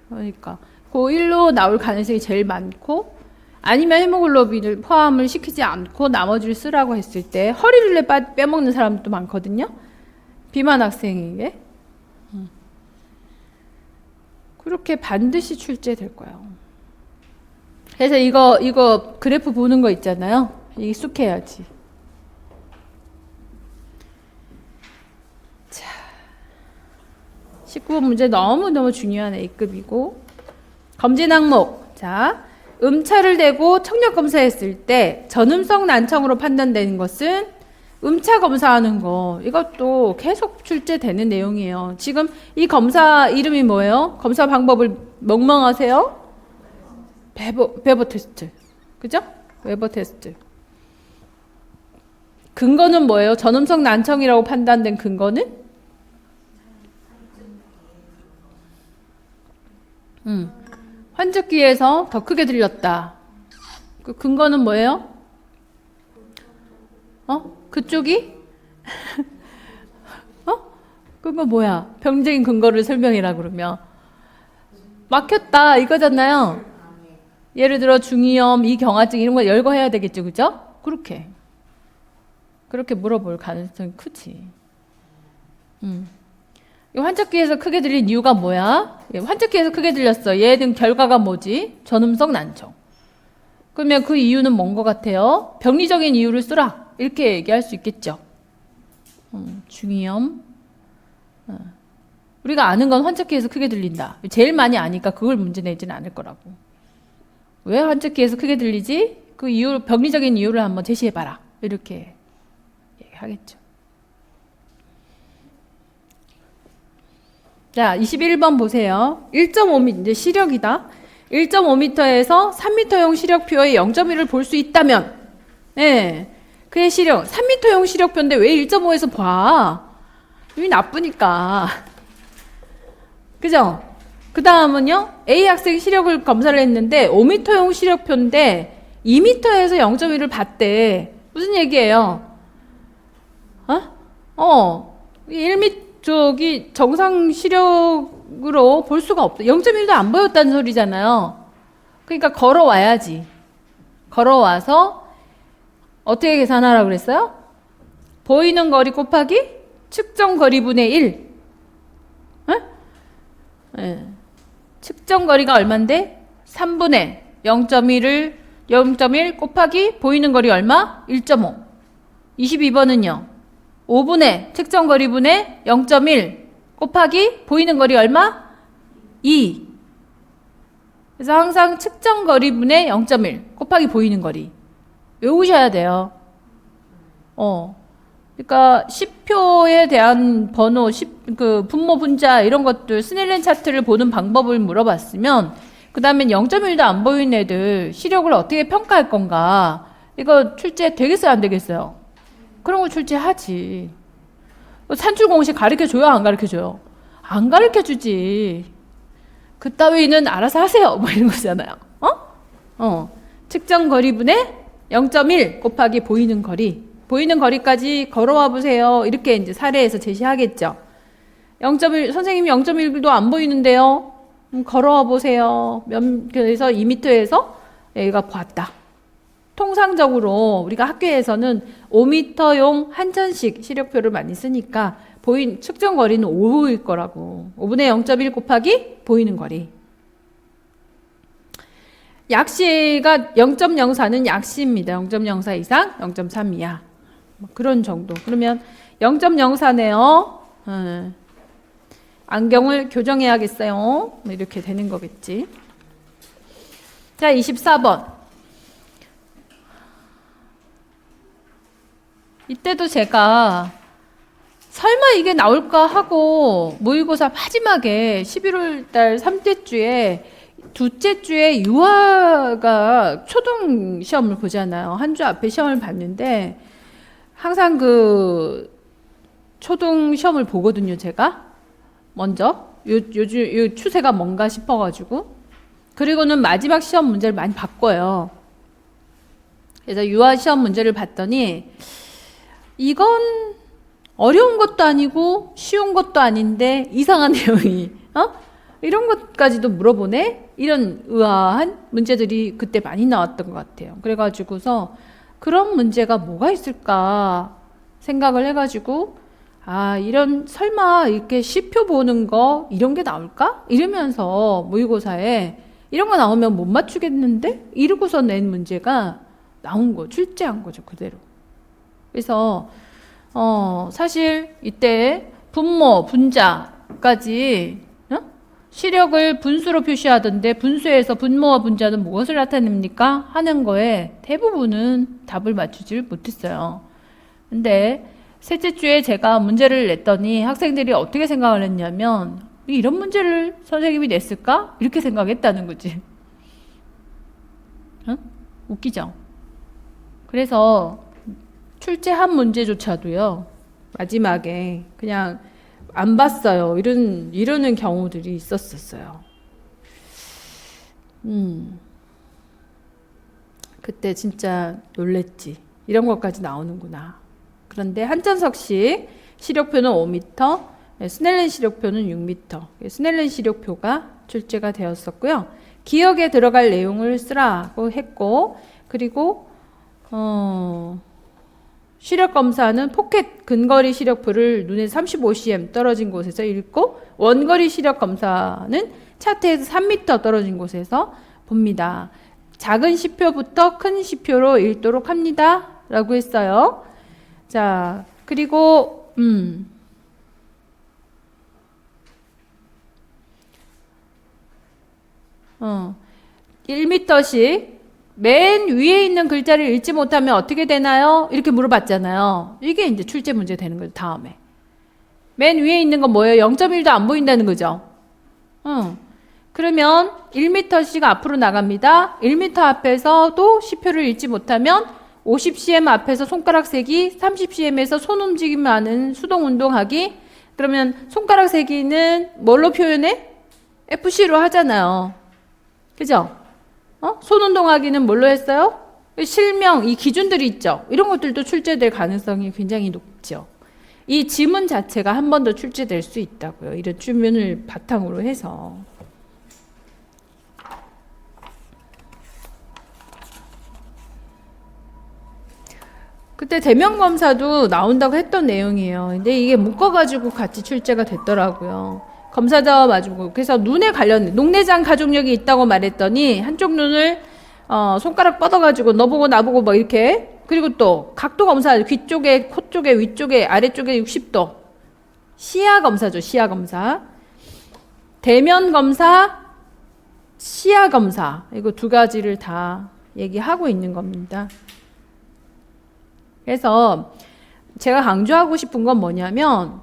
그러니까 고1로 나올 가능성이 제일 많고, 아니면 헤모글로빈을 포함을 시키지 않고 나머지를 쓰라고 했을 때 허리둘레 빼먹는 사람도 많거든요. 비만 학생에게. 그렇게 반드시 출제될 거예요. 그래서 이거 그래프 보는 거 있잖아요. 익숙해야지. 자, 19번 문제 너무너무 중요한 A급이고, 검진 항목. 자, 음차를 대고 청력 검사했을 때 전음성 난청으로 판단되는 것은 음차 검사하는 거. 이것도 계속 출제되는 내용이에요. 지금 이 검사 이름이 뭐예요? 검사 방법을 멍멍하세요? 베버 테스트. 그죠? 웨버 테스트. 근거는 뭐예요? 전음성 난청이라고 판단된 근거는? 환절기에서 더 크게 들렸다. 그 근거는 뭐예요? 그쪽이? 그거 뭐야? 병적인 근거를 설명해라 그러면. 막혔다 이거잖아요. 예를 들어 중이염, 이경화증 이런 거 열거해야 되겠죠, 그죠? 그렇게 물어볼 가능성이 크지. 이 환절기에서 크게 들린 이유가 뭐야? 환절기에서 크게 들렸어. 얘는 결과가 뭐지? 전음성 난청. 그러면 그 이유는 뭔 것 같아요? 병리적인 이유를 쓰라. 이렇게 얘기할 수 있겠죠. 중이염. 우리가 아는 건 환절기에서 크게 들린다. 제일 많이 아니까 그걸 문제 내지는 않을 거라고. 왜 환절기에서 크게 들리지? 그 이유, 병리적인 이유를 한번 제시해봐라. 이렇게 얘기하겠죠. 자, 21번 보세요. 1.5m, 이제 시력이다. 1.5m에서 3m형 시력표의 0.1을 볼 수 있다면, 그의 시력, 3m형 시력표인데 왜 1.5에서 봐? 이미 나쁘니까. 그죠? 그 다음은요, A 학생 시력을 검사를 했는데 5m형 시력표인데 2m에서 0.1을 봤대. 무슨 얘기예요? 1m, 저기 정상 시력으로 볼 수가 없다. 0.1도 안 보였다는 소리잖아요. 그러니까 걸어와야지. 걸어와서 어떻게 계산하라고 그랬어요? 보이는 거리 곱하기 측정 거리분의 1. 측정 거리가 얼만데? 3분의 0.1 곱하기 보이는 거리 얼마? 1.5. 22번은요. 5분의 측정 거리분의 0.1 곱하기 보이는 거리 얼마? 2. 그래서 항상 측정 거리분의 0.1 곱하기 보이는 거리 외우셔야 돼요. 그러니까 10표에 대한 번호, 그 분모 분자 이런 것들 스넬렌 차트를 보는 방법을 물어봤으면, 그 다음에 0.1도 안 보이는 애들 시력을 어떻게 평가할 건가? 이거 출제 되겠어요, 안 되겠어요? 그런 거 출제하지. 산출 공식 가르쳐줘요, 안 가르쳐줘요? 안 가르쳐주지. 그따위는 알아서 하세요. 뭐 이런 거잖아요. 측정 거리분의 0.1 곱하기 보이는 거리. 보이는 거리까지 걸어와 보세요. 이렇게 이제 사례에서 제시하겠죠. 0.1, 선생님이 0.1도 안 보이는데요. 걸어와 보세요. 그래서 2m에서 얘가 봤다. 통상적으로 우리가 학교에서는 5m용 한전식 시력표를 많이 쓰니까 측정 거리는 5일 거라고. 5분의 0.1 곱하기 보이는 거리. 약시가 0.04는 약시입니다. 0.04 이상, 0.3 이하. 그런 정도. 그러면 0.04네요. 안경을 교정해야겠어요. 이렇게 되는 거겠지. 자, 24번. 이때도 제가 설마 이게 나올까 하고 모의고사 마지막에 11월 달 3대 주에 둘째 주에 유아가 초등 시험을 보잖아요. 한 주 앞에 시험을 봤는데 항상 그 초등 시험을 보거든요, 제가. 먼저 요즘 요 추세가 뭔가 싶어가지고 그리고는 마지막 시험 문제를 많이 바꿔요. 그래서 유아 시험 문제를 봤더니 이건 어려운 것도 아니고 쉬운 것도 아닌데 이상한 내용이 이런 것까지도 물어보네? 이런 의아한 문제들이 그때 많이 나왔던 것 같아요. 그래가지고서 그런 문제가 뭐가 있을까 생각을 해가지고 이런 설마 이렇게 시표 보는 거 이런 게 나올까? 이러면서 모의고사에 이런 거 나오면 못 맞추겠는데? 이러고서 낸 문제가 나온 거, 출제한 거죠, 그대로. 그래서 사실 이때 분모, 분자까지 시력을 분수로 표시하던데 분수에서 분모와 분자는 무엇을 나타냅니까? 하는 거에 대부분은 답을 맞추질 못했어요. 근데 셋째 주에 제가 문제를 냈더니 학생들이 어떻게 생각을 했냐면 이런 문제를 선생님이 냈을까? 이렇게 생각했다는 거지. 웃기죠? 그래서 출제한 문제조차도요, 마지막에 그냥 안 봤어요. 이러는 경우들이 있었어요. 그때 진짜 놀랬지. 이런 것까지 나오는구나. 그런데 한전석식 시력표는 5m, 스넬렌 시력표는 6m. 스넬렌 시력표가 출제가 되었었고요. 기억에 들어갈 내용을 쓰라고 했고, 그리고 시력 검사는 포켓 근거리 시력표를 눈에 35cm 떨어진 곳에서 읽고, 원거리 시력 검사는 차트에서 3m 떨어진 곳에서 봅니다. 작은 시표부터 큰 시표로 읽도록 합니다. 라고 했어요. 자, 그리고 1m씩 맨 위에 있는 글자를 읽지 못하면 어떻게 되나요? 이렇게 물어봤잖아요. 이게 이제 출제 문제 되는 거죠, 다음에. 맨 위에 있는 건 뭐예요? 0.1도 안 보인다는 거죠. 그러면 1m씩 앞으로 나갑니다. 1m 앞에서도 시표를 읽지 못하면 50cm 앞에서 손가락 세기, 30cm에서 손 움직임하는 수동 운동하기. 그러면 손가락 세기는 뭘로 표현해? FC로 하잖아요. 그죠? 손 운동하기는 뭘로 했어요? 실명, 이 기준들이 있죠. 이런 것들도 출제될 가능성이 굉장히 높죠. 이 지문 자체가 한 번 더 출제될 수 있다고요. 이런 주문을 바탕으로 해서. 그때 대면 검사도 나온다고 했던 내용이에요. 근데 이게 묶어가지고 같이 출제가 됐더라고요. 검사자와 마주보고. 그래서 눈에 관련 녹내장 가족력이 있다고 말했더니 한쪽 눈을 손가락 뻗어가지고 너보고 나보고 뭐 이렇게. 그리고 또 각도 검사, 귀 쪽에, 코 쪽에, 위쪽에, 아래쪽에 60도. 시야 검사죠. 시야 검사. 대면 검사, 시야 검사. 이거 두 가지를 다 얘기하고 있는 겁니다. 그래서 제가 강조하고 싶은 건 뭐냐면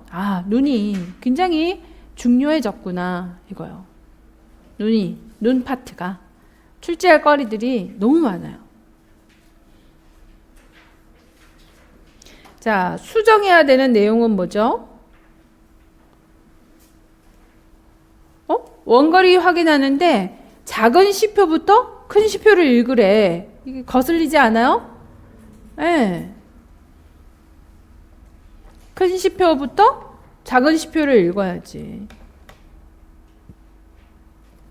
눈이 굉장히 중요해졌구나 이거요. 눈 파트가 출제할 거리들이 너무 많아요. 자, 수정해야 되는 내용은 뭐죠? 원거리 확인하는데 작은 시표부터 큰 시표를 읽으래. 이게 거슬리지 않아요? 네. 큰 시표부터 작은 시표를 읽어야지.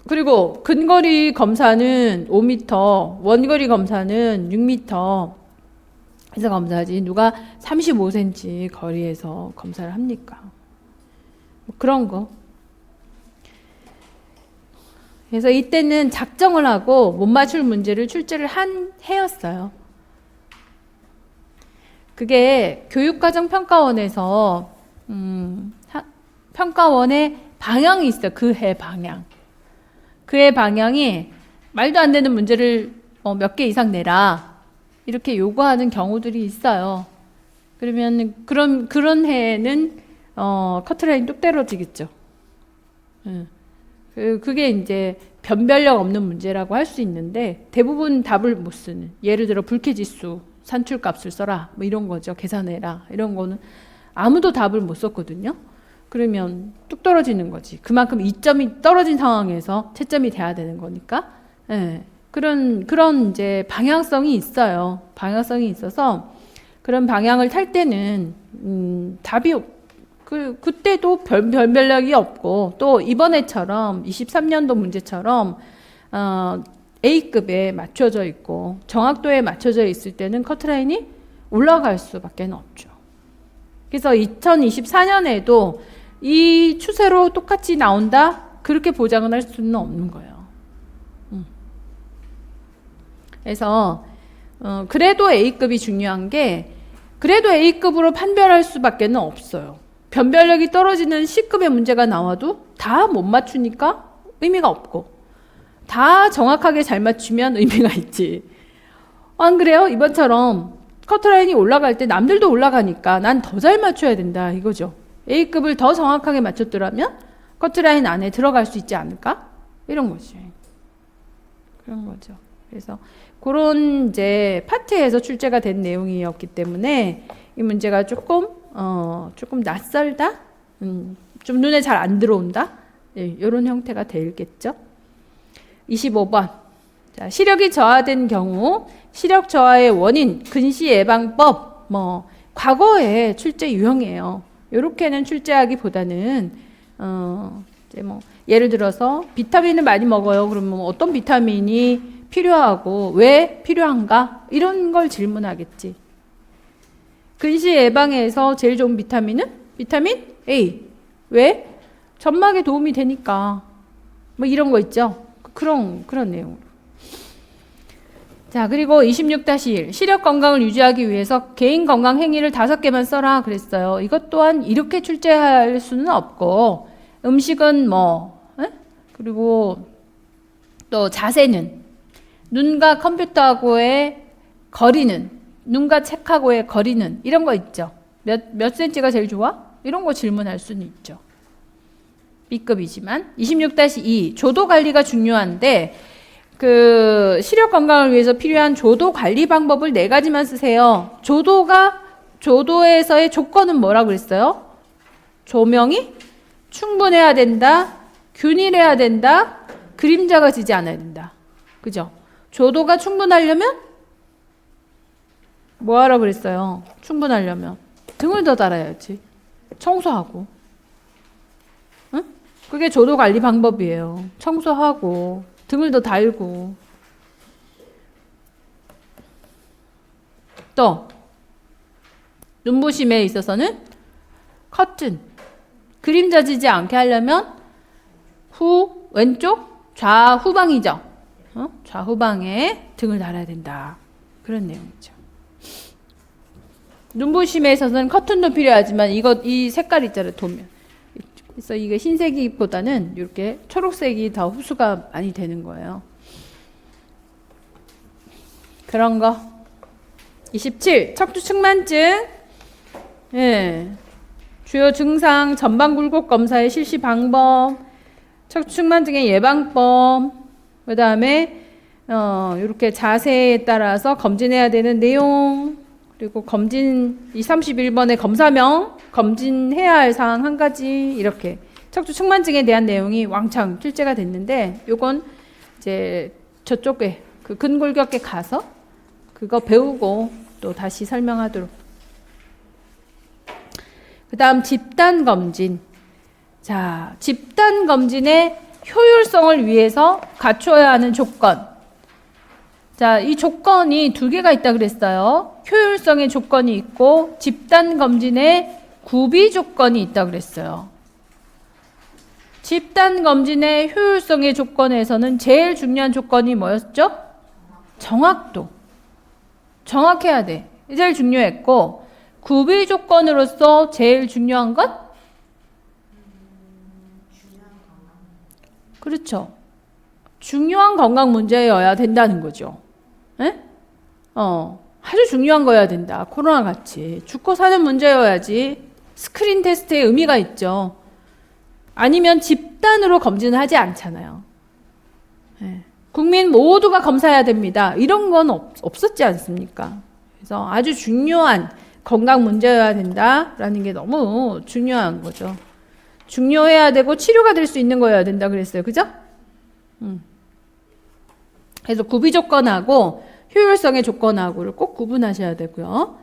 그리고 근거리 검사는 5m, 원거리 검사는 6m 해서 검사하지. 누가 35cm 거리에서 검사를 합니까? 뭐 그런 거. 그래서 이때는 작정을 하고 못 맞출 문제를 출제를 한 해였어요. 그게 교육과정평가원에서 평가원의 방향이 있어요. 그 해 방향. 그 해 방향이 말도 안 되는 문제를 몇 개 이상 내라. 이렇게 요구하는 경우들이 있어요. 그러면 그런 해에는 커트라인 뚝 떨어지겠죠. 예. 그게 이제 변별력 없는 문제라고 할 수 있는데 대부분 답을 못 쓰는, 예를 들어 불쾌지수 산출값을 써라 뭐 이런 거죠. 계산해라 이런 거는 아무도 답을 못 썼거든요. 그러면 뚝 떨어지는 거지. 그만큼 이점이 떨어진 상황에서 채점이 돼야 되는 거니까. 예. 그런 이제 방향성이 있어요. 방향성이 있어서 그런 방향을 탈 때는 답이 그때도 변별력이 없고, 또 이번에처럼 23년도 문제처럼 A급에 맞춰져 있고 정확도에 맞춰져 있을 때는 커트라인이 올라갈 수밖에 없죠. 그래서 2024년에도 이 추세로 똑같이 나온다? 그렇게 보장을 할 수는 없는 거예요. 그래서 그래도 A급이 중요한 게, 그래도 A급으로 판별할 수밖에 없어요. 변별력이 떨어지는 C급의 문제가 나와도 다 못 맞추니까 의미가 없고, 다 정확하게 잘 맞추면 의미가 있지. 안 그래요? 이번처럼 커트라인이 올라갈 때 남들도 올라가니까 난 더 잘 맞춰야 된다 이거죠. A급을 더 정확하게 맞췄더라면 커트라인 안에 들어갈 수 있지 않을까? 이런 거지. 그런 거죠. 그래서 그런 이제 파트에서 출제가 된 내용이었기 때문에 이 문제가 조금 낯설다, 좀 눈에 잘 안 들어온다, 이런 형태가 되겠죠. 25번. 자, 시력이 저하된 경우 시력 저하의 원인, 근시 예방법, 과거에 출제 유형이에요. 이렇게는 출제하기보다는 이제 예를 들어서 비타민을 많이 먹어요. 그러면 어떤 비타민이 필요하고 왜 필요한가? 이런 걸 질문하겠지. 근시 예방에서 제일 좋은 비타민은 비타민 A. 왜? 점막에 도움이 되니까. 이런 거 있죠. 그런 내용으로. 자, 그리고 26-1. 시력 건강을 유지하기 위해서 개인 건강 행위를 5개만 써라 그랬어요. 이것 또한 이렇게 출제할 수는 없고, 음식은 그리고 또 자세는 눈과 컴퓨터하고의 거리는, 눈과 책하고의 거리는, 이런 거 있죠. 몇 센치가 제일 좋아? 이런 거 질문할 수는 있죠. B급이지만. 26-2. 조도 관리가 중요한데 그 시력 건강을 위해서 필요한 조도 관리 방법을 4가지만 쓰세요. 조도에서의 조건은 뭐라고 그랬어요? 조명이 충분해야 된다, 균일해야 된다, 그림자가 지지 않아야 된다. 그죠? 조도가 충분하려면 뭐 하라고 그랬어요? 충분하려면 등을 더 달아야지. 청소하고. 응? 그게 조도 관리 방법이에요. 청소하고 등을 더 달고. 또 눈부심에 있어서는 커튼, 그림자 지지 않게 하려면 왼쪽 좌후방이죠. 좌후방에 등을 달아야 된다. 그런 내용이죠. 눈부심에 있어서는 커튼도 필요하지만 이 색깔 있잖아요. 도면. 그래서 이게 흰색이보다는 이렇게 초록색이 더 흡수가 많이 되는 거예요. 그런 거. 27. 척추 측만증. 예. 주요 증상, 전방 굴곡 검사의 실시 방법, 척추 측만증의 예방법, 그 다음에 이렇게 자세에 따라서 검진해야 되는 내용, 그리고 검진 31번의 검사명, 검진해야 할 사항 1가지, 이렇게 척추 측만증에 대한 내용이 왕창 출제가 됐는데, 요건 이제 저쪽에 그 근골격에 가서 그거 배우고 또 다시 설명하도록. 그 다음 집단 검진. 자, 집단 검진의 효율성을 위해서 갖춰야 하는 조건. 자, 이 조건이 2개가 있다 그랬어요. 효율성의 조건이 있고 집단 검진의 구비 조건이 있다 그랬어요. 집단 검진의 효율성의 조건에서는 제일 중요한 조건이 뭐였죠? 정확도. 정확해야 돼. 제일 중요했고, 구비 조건으로서 제일 중요한 건? 그렇죠. 중요한 건강 문제여야 된다는 거죠. 에? 아주 중요한 거여야 된다. 코로나 같이. 죽고 사는 문제여야지 스크린 테스트의 의미가 있죠. 아니면 집단으로 검진을 하지 않잖아요. 네. 국민 모두가 검사해야 됩니다. 이런 건 없었지 않습니까? 그래서 아주 중요한 건강 문제여야 된다라는 게 너무 중요한 거죠. 중요해야 되고 치료가 될 수 있는 거여야 된다 그랬어요. 그죠? 그래서 구비 조건하고 효율성의 조건하고를 꼭 구분하셔야 되고요.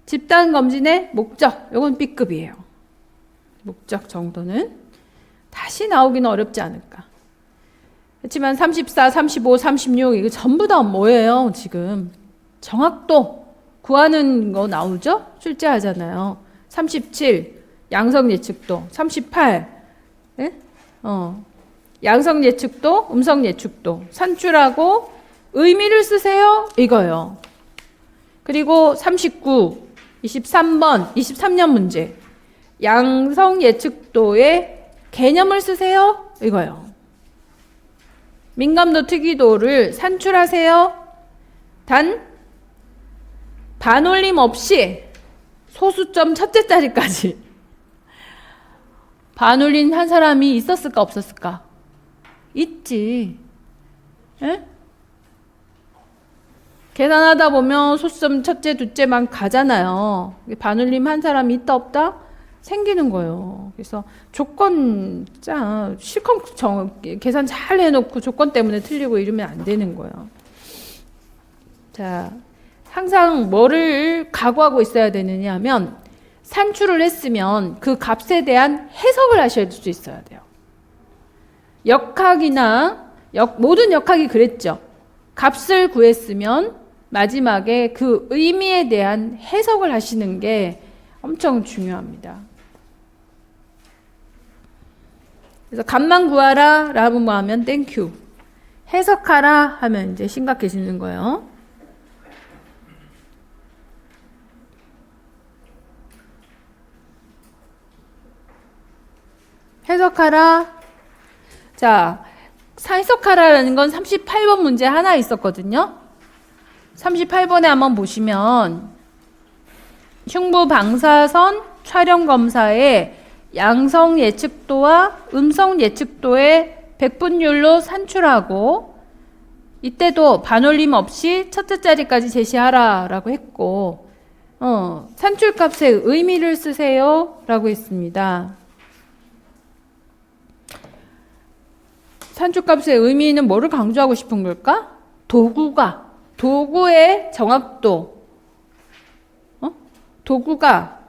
집단 검진의 목적, 이건 B급이에요. 목적 정도는 다시 나오기는 어렵지 않을까. 그렇지만 34, 35, 36 이거 전부 다 뭐예요? 지금 정확도 구하는 거 나오죠? 출제하잖아요. 37 양성 예측도, 38 네? 양성 예측도, 음성 예측도 산출하고 의미를 쓰세요. 이거요. 그리고 39 23번 23년 문제 양성 예측도의 개념을 쓰세요. 이거요. 민감도 특이도를 산출하세요. 단 반올림 없이 소수점 첫째 자리까지. 반올림 한 사람이 있었을까 없었을까? 있지. 에? 계산하다 보면 소수점 첫째, 둘째만 가잖아요. 반올림 한 사람이 있다 없다? 생기는 거예요. 그래서 조건 실컷 계산 잘 해놓고 조건 때문에 틀리고 이러면 안 되는 거예요. 자, 항상 뭐를 각오하고 있어야 되느냐 하면 산출을 했으면 그 값에 대한 해석을 하실 수 있어야 돼요. 역학이나 모든 역학이 그랬죠. 값을 구했으면 마지막에 그 의미에 대한 해석을 하시는 게 엄청 중요합니다. 그래서 값만 구하라 라고 뭐 하면 땡큐. 해석하라 하면 이제 심각해지는 거예요. 해석하라. 자, 해석하라라는 건 38번 문제 하나 있었거든요. 38번에 한번 보시면 흉부 방사선 촬영 검사의 양성 예측도와 음성 예측도의 백분율로 산출하고 이때도 반올림 없이 첫째 자리까지 제시하라라고 했고 산출값의 의미를 쓰세요 라고 했습니다. 산출값의 의미는 뭐를 강조하고 싶은 걸까? 도구의 정확도. 도구가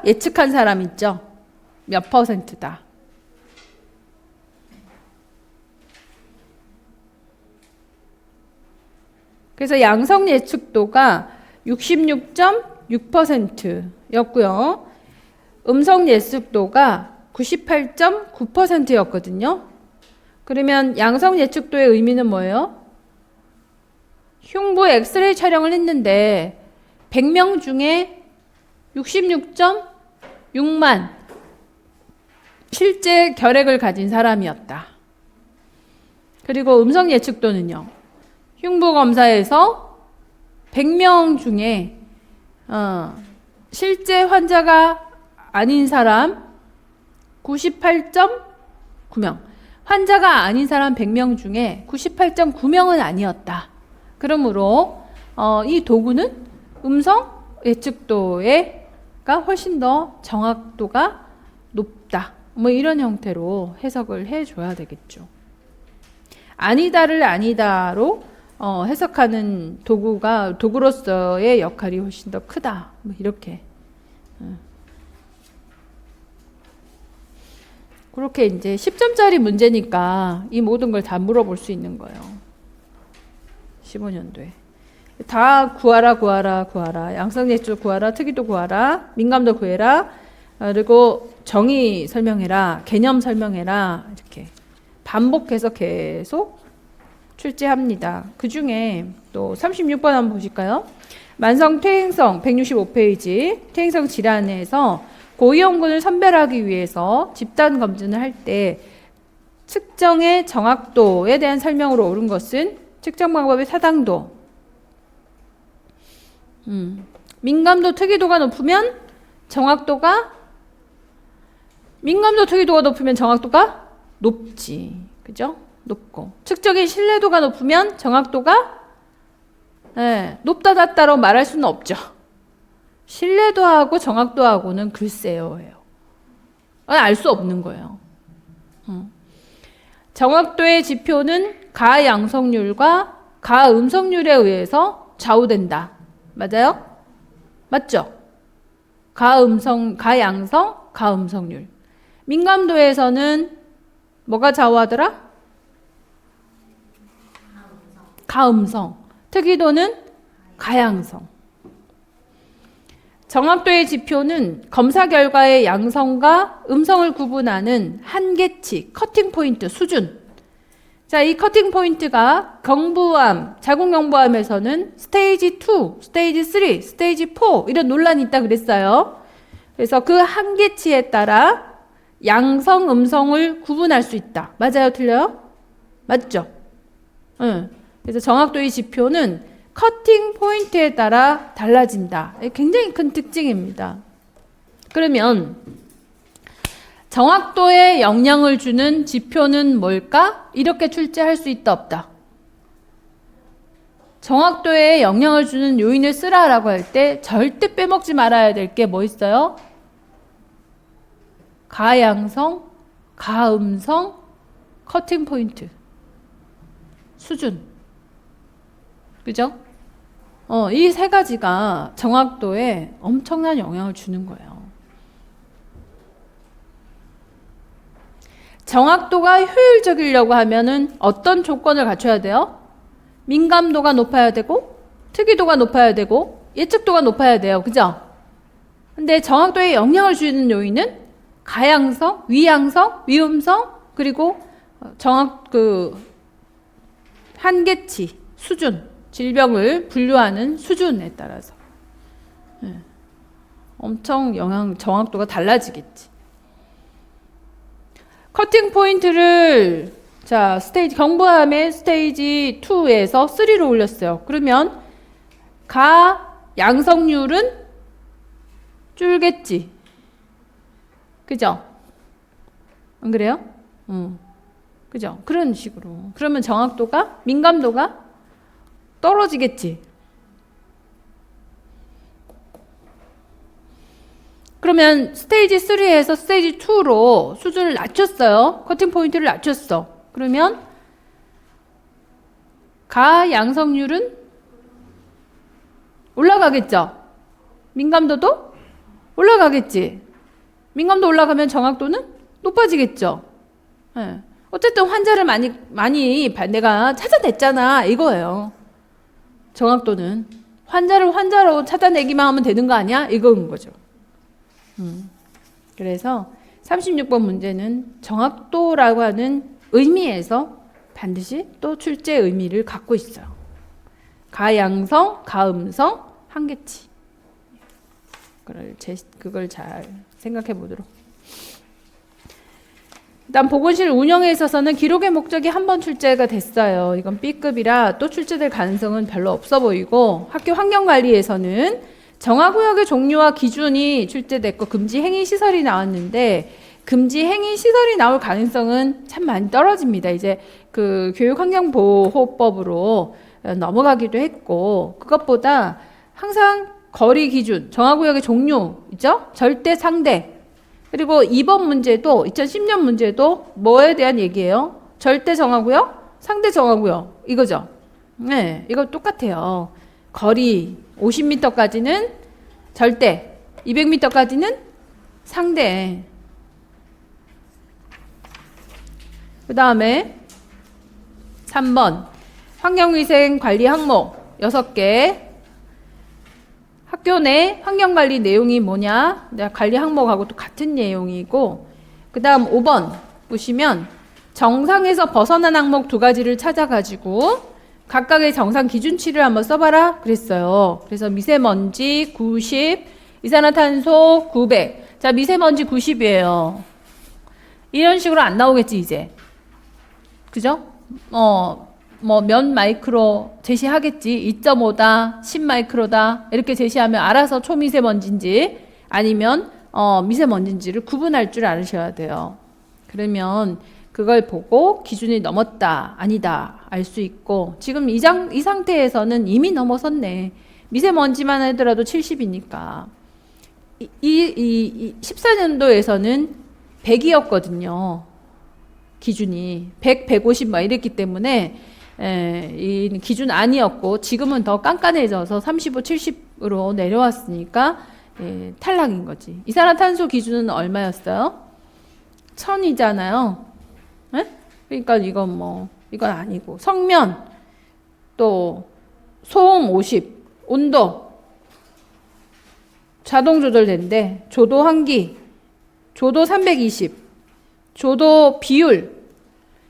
예측한 사람 있죠? 몇 %다. 그래서 양성 예측도가 66.6%였고요. 음성 예측도가 98.9%였거든요. 그러면 양성 예측도의 의미는 뭐예요? 흉부 엑스레이 촬영을 했는데 100명 중에 66.6만 실제 결핵을 가진 사람이었다. 그리고 음성 예측도는요. 흉부 검사에서 100명 중에 실제 환자가 아닌 사람 98.9명. 환자가 아닌 사람 100명 중에 98.9명은 아니었다. 그러므로 이 도구는 음성 예측도가 훨씬 더 정확도가 높다. 뭐 이런 형태로 해석을 해줘야 되겠죠. 아니다를 아니다로 해석하는 도구로서의 역할이 훨씬 더 크다. 뭐 이렇게. 그렇게 이제 10점짜리 문제니까 이 모든 걸 다 물어볼 수 있는 거예요. 15년도에. 다 구하라. 양성예측도 구하라. 특이도 구하라. 민감도 구해라. 그리고 정의 설명해라. 개념 설명해라. 이렇게 반복해서 계속 출제합니다. 그 중에 또 36번 한번 보실까요? 만성 퇴행성 165페이지 퇴행성 질환에서 고위험군을 선별하기 위해서 집단 검진을 할 때 측정의 정확도에 대한 설명으로 옳은 것은 측정 방법의 타당도, 민감도, 특이도가 높으면 정확도가 높지. 그죠? 높고. 측정의 신뢰도가 높으면 정확도가 높다 낮다로 말할 수는 없죠. 신뢰도하고 정확도하고는 글쎄요예요. 알 수 없는 거예요. 정확도의 지표는 가양성률과 가음성률에 의해서 좌우된다. 맞아요? 맞죠? 가양성, 가음성률. 민감도에서는 뭐가 좌우하더라? 가음성. 특이도는 가양성. 정확도의 지표는 검사 결과의 양성과 음성을 구분하는 한계치, 커팅 포인트, 수준. 자, 이 커팅 포인트가 경부암, 자궁 경부암에서는 스테이지 2, 스테이지 3, 스테이지 4 이런 논란이 있다 그랬어요. 그래서 그 한계치에 따라 양성, 음성을 구분할 수 있다. 맞아요? 틀려요? 맞죠? 응. 그래서 정확도의 지표는 커팅 포인트에 따라 달라진다. 굉장히 큰 특징입니다. 그러면 정확도에 영향을 주는 지표는 뭘까? 이렇게 출제할 수 있다 없다. 정확도에 영향을 주는 요인을 쓰라라고 할 때 절대 빼먹지 말아야 될 게 뭐 있어요? 가양성, 가음성, 커팅 포인트, 수준. 그죠? 이 세 가지가 정확도에 엄청난 영향을 주는 거예요. 정확도가 효율적이려고 하면은 어떤 조건을 갖춰야 돼요? 민감도가 높아야 되고, 특이도가 높아야 되고, 예측도가 높아야 돼요. 그죠? 근데 정확도에 영향을 주는 요인은 가양성, 위양성, 위음성, 그리고 한계치, 수준, 질병을 분류하는 수준에 따라서 엄청 정확도가 달라지겠지. 커팅 포인트를 자, 경부암의 스테이지 2에서 3로 올렸어요. 그러면 양성률은 줄겠지. 그죠? 안 그래요? 그죠? 그런 식으로. 그러면 정확도가, 민감도가 떨어지겠지. 그러면 스테이지 3에서 스테이지 2로 수준을 낮췄어요. 커팅 포인트를 낮췄어. 그러면 가양성률은 올라가겠죠. 민감도도 올라가겠지. 민감도 올라가면 정확도는 높아지겠죠. 네. 어쨌든 환자를 많이 내가 찾아냈잖아 이거예요. 정확도는 환자를 환자로 찾아내기만 하면 되는 거 아니야? 이건 거죠. 그래서 36번 문제는 정확도라고 하는 의미에서 반드시 또 출제 의미를 갖고 있어요. 가양성, 가음성, 한계치. 그걸 잘 생각해 보도록. 일단 보건실 운영에 있어서는 기록의 목적이 한 번 출제가 됐어요. 이건 B급이라 또 출제될 가능성은 별로 없어 보이고, 학교 환경관리에서는 정화구역의 종류와 기준이 출제됐고 금지 행위 시설이 나왔는데, 금지 행위 시설이 나올 가능성은 참 많이 떨어집니다. 이제 그 교육환경보호법으로 넘어가기도 했고, 그것보다 항상 거리 기준, 정화구역의 종류 있죠? 절대 상대. 그리고 이번 문제도 2010년 문제도 뭐에 대한 얘기예요? 절대 정화구역, 상대 정화구역 이거죠. 네, 이거 똑같아요. 거리 50m까지는 절대, 200m까지는 상대. 그 다음에 3번 환경위생 관리 항목 6개. 학교 내 환경관리 내용이 뭐냐? 관리 항목하고 또 같은 내용이고, 그 다음 5번 보시면 정상에서 벗어난 항목 2가지를 찾아가지고 각각의 정상 기준치를 한번 써봐라 그랬어요. 그래서 미세먼지 90, 이산화탄소 900. 자, 미세먼지 90이에요. 이런 식으로 안 나오겠지 이제. 그죠? 뭐 몇 마이크로 제시하겠지. 2.5다, 10 마이크로다 이렇게 제시하면 알아서 초미세먼지인지 아니면 미세먼지인지를 구분할 줄 아셔야 돼요. 그러면 그걸 보고 기준이 넘었다, 아니다 알 수 있고 지금 이 상태에서는 이미 넘어섰네. 미세먼지만 하더라도 70이니까 이 14년도에서는 100이었거든요. 기준이 100, 150 막 이랬기 때문에 이 기준 아니었고 지금은 더 깐깐해져서 35, 70으로 내려왔으니까 탈락인 거지. 이산화탄소 기준은 얼마였어요? 1000이잖아요. 그러니까 이건 아니고 성면 또 소음 50, 온도 자동 조절된대. 조도 환기, 조도 320, 조도 비율,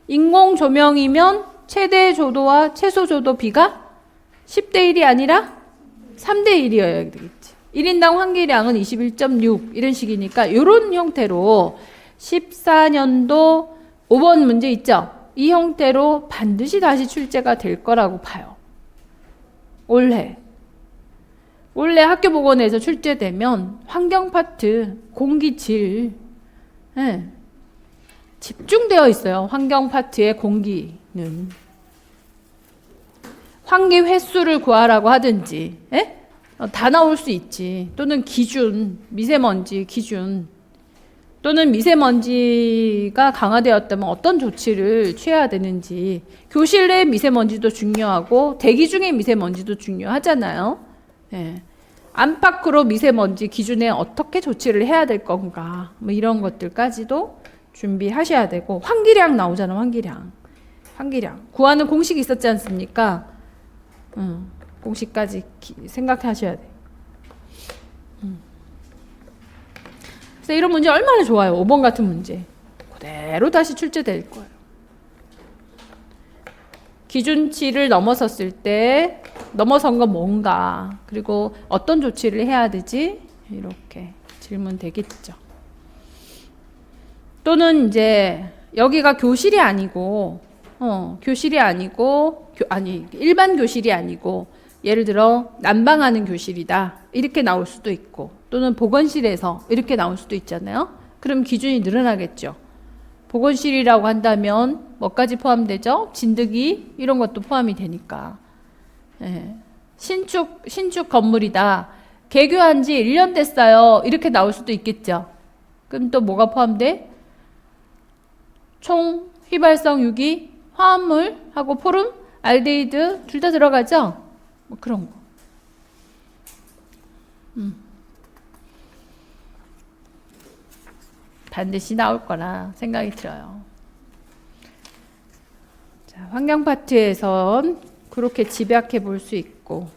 인공 조명이면 최대 조도와 최소 조도 비가 10대 1이 아니라 3대 1이어야 되겠지. 1인당 환기량은 21.6 이런 식이니까 이런 형태로 14년도 5번 문제 있죠? 이 형태로 반드시 다시 출제가 될 거라고 봐요. 올해 학교보건에서 출제되면 환경 파트, 공기질 집중되어 있어요. 환경 파트의 공기는. 환기 횟수를 구하라고 하든지 다 나올 수 있지. 또는 기준, 미세먼지 기준 또는 미세먼지가 강화되었다면 어떤 조치를 취해야 되는지 교실 내 미세먼지도 중요하고 대기 중의 미세먼지도 중요하잖아요. 안팎으로 미세먼지 기준에 어떻게 조치를 해야 될 건가 뭐 이런 것들까지도 준비하셔야 되고 환기량 나오잖아. 환기량 구하는 공식이 있었지 않습니까? 공식까지 생각하셔야 돼. 그래서 이런 문제 얼마나 좋아요. 5번 같은 문제 그대로 다시 출제될 거예요. 기준치를 넘어섰을 때 넘어선 건 뭔가 그리고 어떤 조치를 해야 되지 이렇게 질문 되겠죠. 또는 이제 여기가 교실이 아니고 일반 교실이 아니고 예를 들어 난방하는 교실이다 이렇게 나올 수도 있고 또는 보건실에서 이렇게 나올 수도 있잖아요. 그럼 기준이 늘어나겠죠. 보건실이라고 한다면 뭐까지 포함되죠? 진드기 이런 것도 포함이 되니까. 신축 건물이다. 개교한 지 1년 됐어요. 이렇게 나올 수도 있겠죠. 그럼 또 뭐가 포함돼? 총, 휘발성 유기, 화합물하고 포름, 알데히드 둘 다 들어가죠? 뭐 그런 거. 반드시 나올 거라 생각이 들어요. 자, 환경 파트에선 그렇게 집약해 볼 수 있고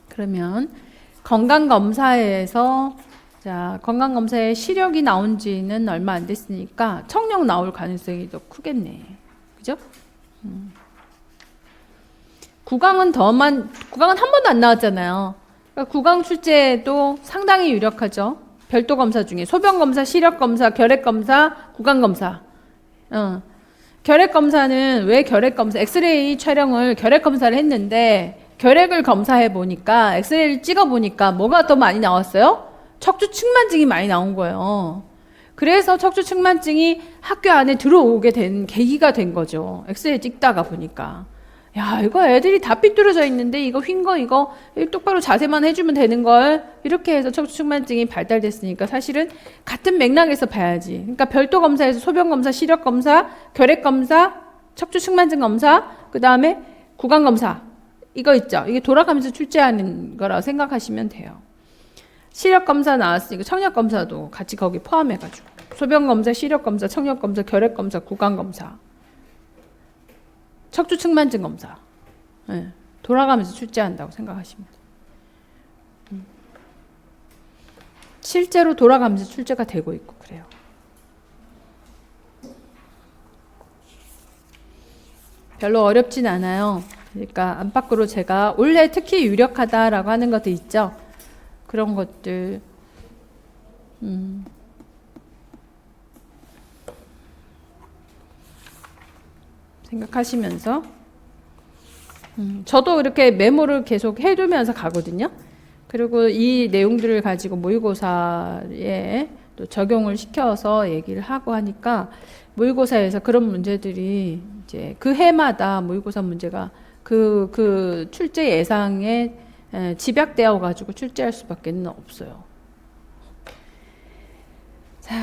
그러면 건강검사에서 자, 건강검사에 시력이 나온 지는 얼마 안 됐으니까 청력 나올 가능성이 더 크겠네. 그죠? 구강은 한 번도 안 나왔잖아요. 그러니까 구강 출제도 상당히 유력하죠. 별도 검사 중에 소변검사, 시력검사, 결핵검사, 구강검사. 결핵검사는 왜 결핵검사, 엑스레이 촬영을 결핵검사를 했는데 결핵을 검사해 보니까 엑스레이를 찍어 보니까 뭐가 더 많이 나왔어요? 척추 측만증이 많이 나온 거예요. 그래서 척추 측만증이 학교 안에 들어오게 된 계기가 된 거죠. 엑스레이 찍다가 보니까 야 이거 애들이 다 삐뚤어져 있는데 이거 휜 거 이거 똑바로 자세만 해주면 되는 걸 이렇게 해서 척추 측만증이 발달됐으니까 사실은 같은 맥락에서 봐야지. 그러니까 별도 검사에서 소변 검사, 시력 검사, 결핵 검사, 척추 측만증 검사, 그 다음에 구강 검사 이거 있죠. 이게 돌아가면서 출제하는 거라고 생각하시면 돼요. 시력 검사 나왔으니까 청력 검사도 같이 거기 포함해가지고 소변 검사, 시력 검사, 청력 검사, 결핵 검사, 구강 검사, 척추 측만증 검사 돌아가면서 출제한다고 생각하시면 돼요. 실제로 돌아가면서 출제가 되고 있고 그래요. 별로 어렵진 않아요. 그러니까 안팎으로 제가 올해 특히 유력하다라고 하는 것도 있죠. 그런 것들 생각하시면서 저도 이렇게 메모를 계속 해두면서 가거든요. 그리고 이 내용들을 가지고 모의고사에 또 적용을 시켜서 얘기를 하고 하니까 모의고사에서 그런 문제들이 이제 그 해마다 모의고사 문제가 그 출제 예상에 집약되어 가지고 출제할 수밖에 없어요. 자,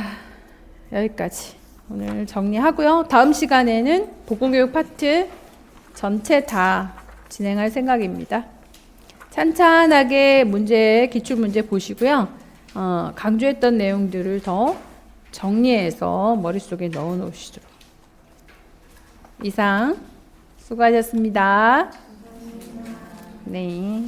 여기까지 오늘 정리하고요. 다음 시간에는 보건교육 파트 전체 다 진행할 생각입니다. 찬찬하게 기출문제 보시고요. 강조했던 내용들을 더 정리해서 머릿속에 넣어 놓으시도록. 이상 수고하셨습니다. 네.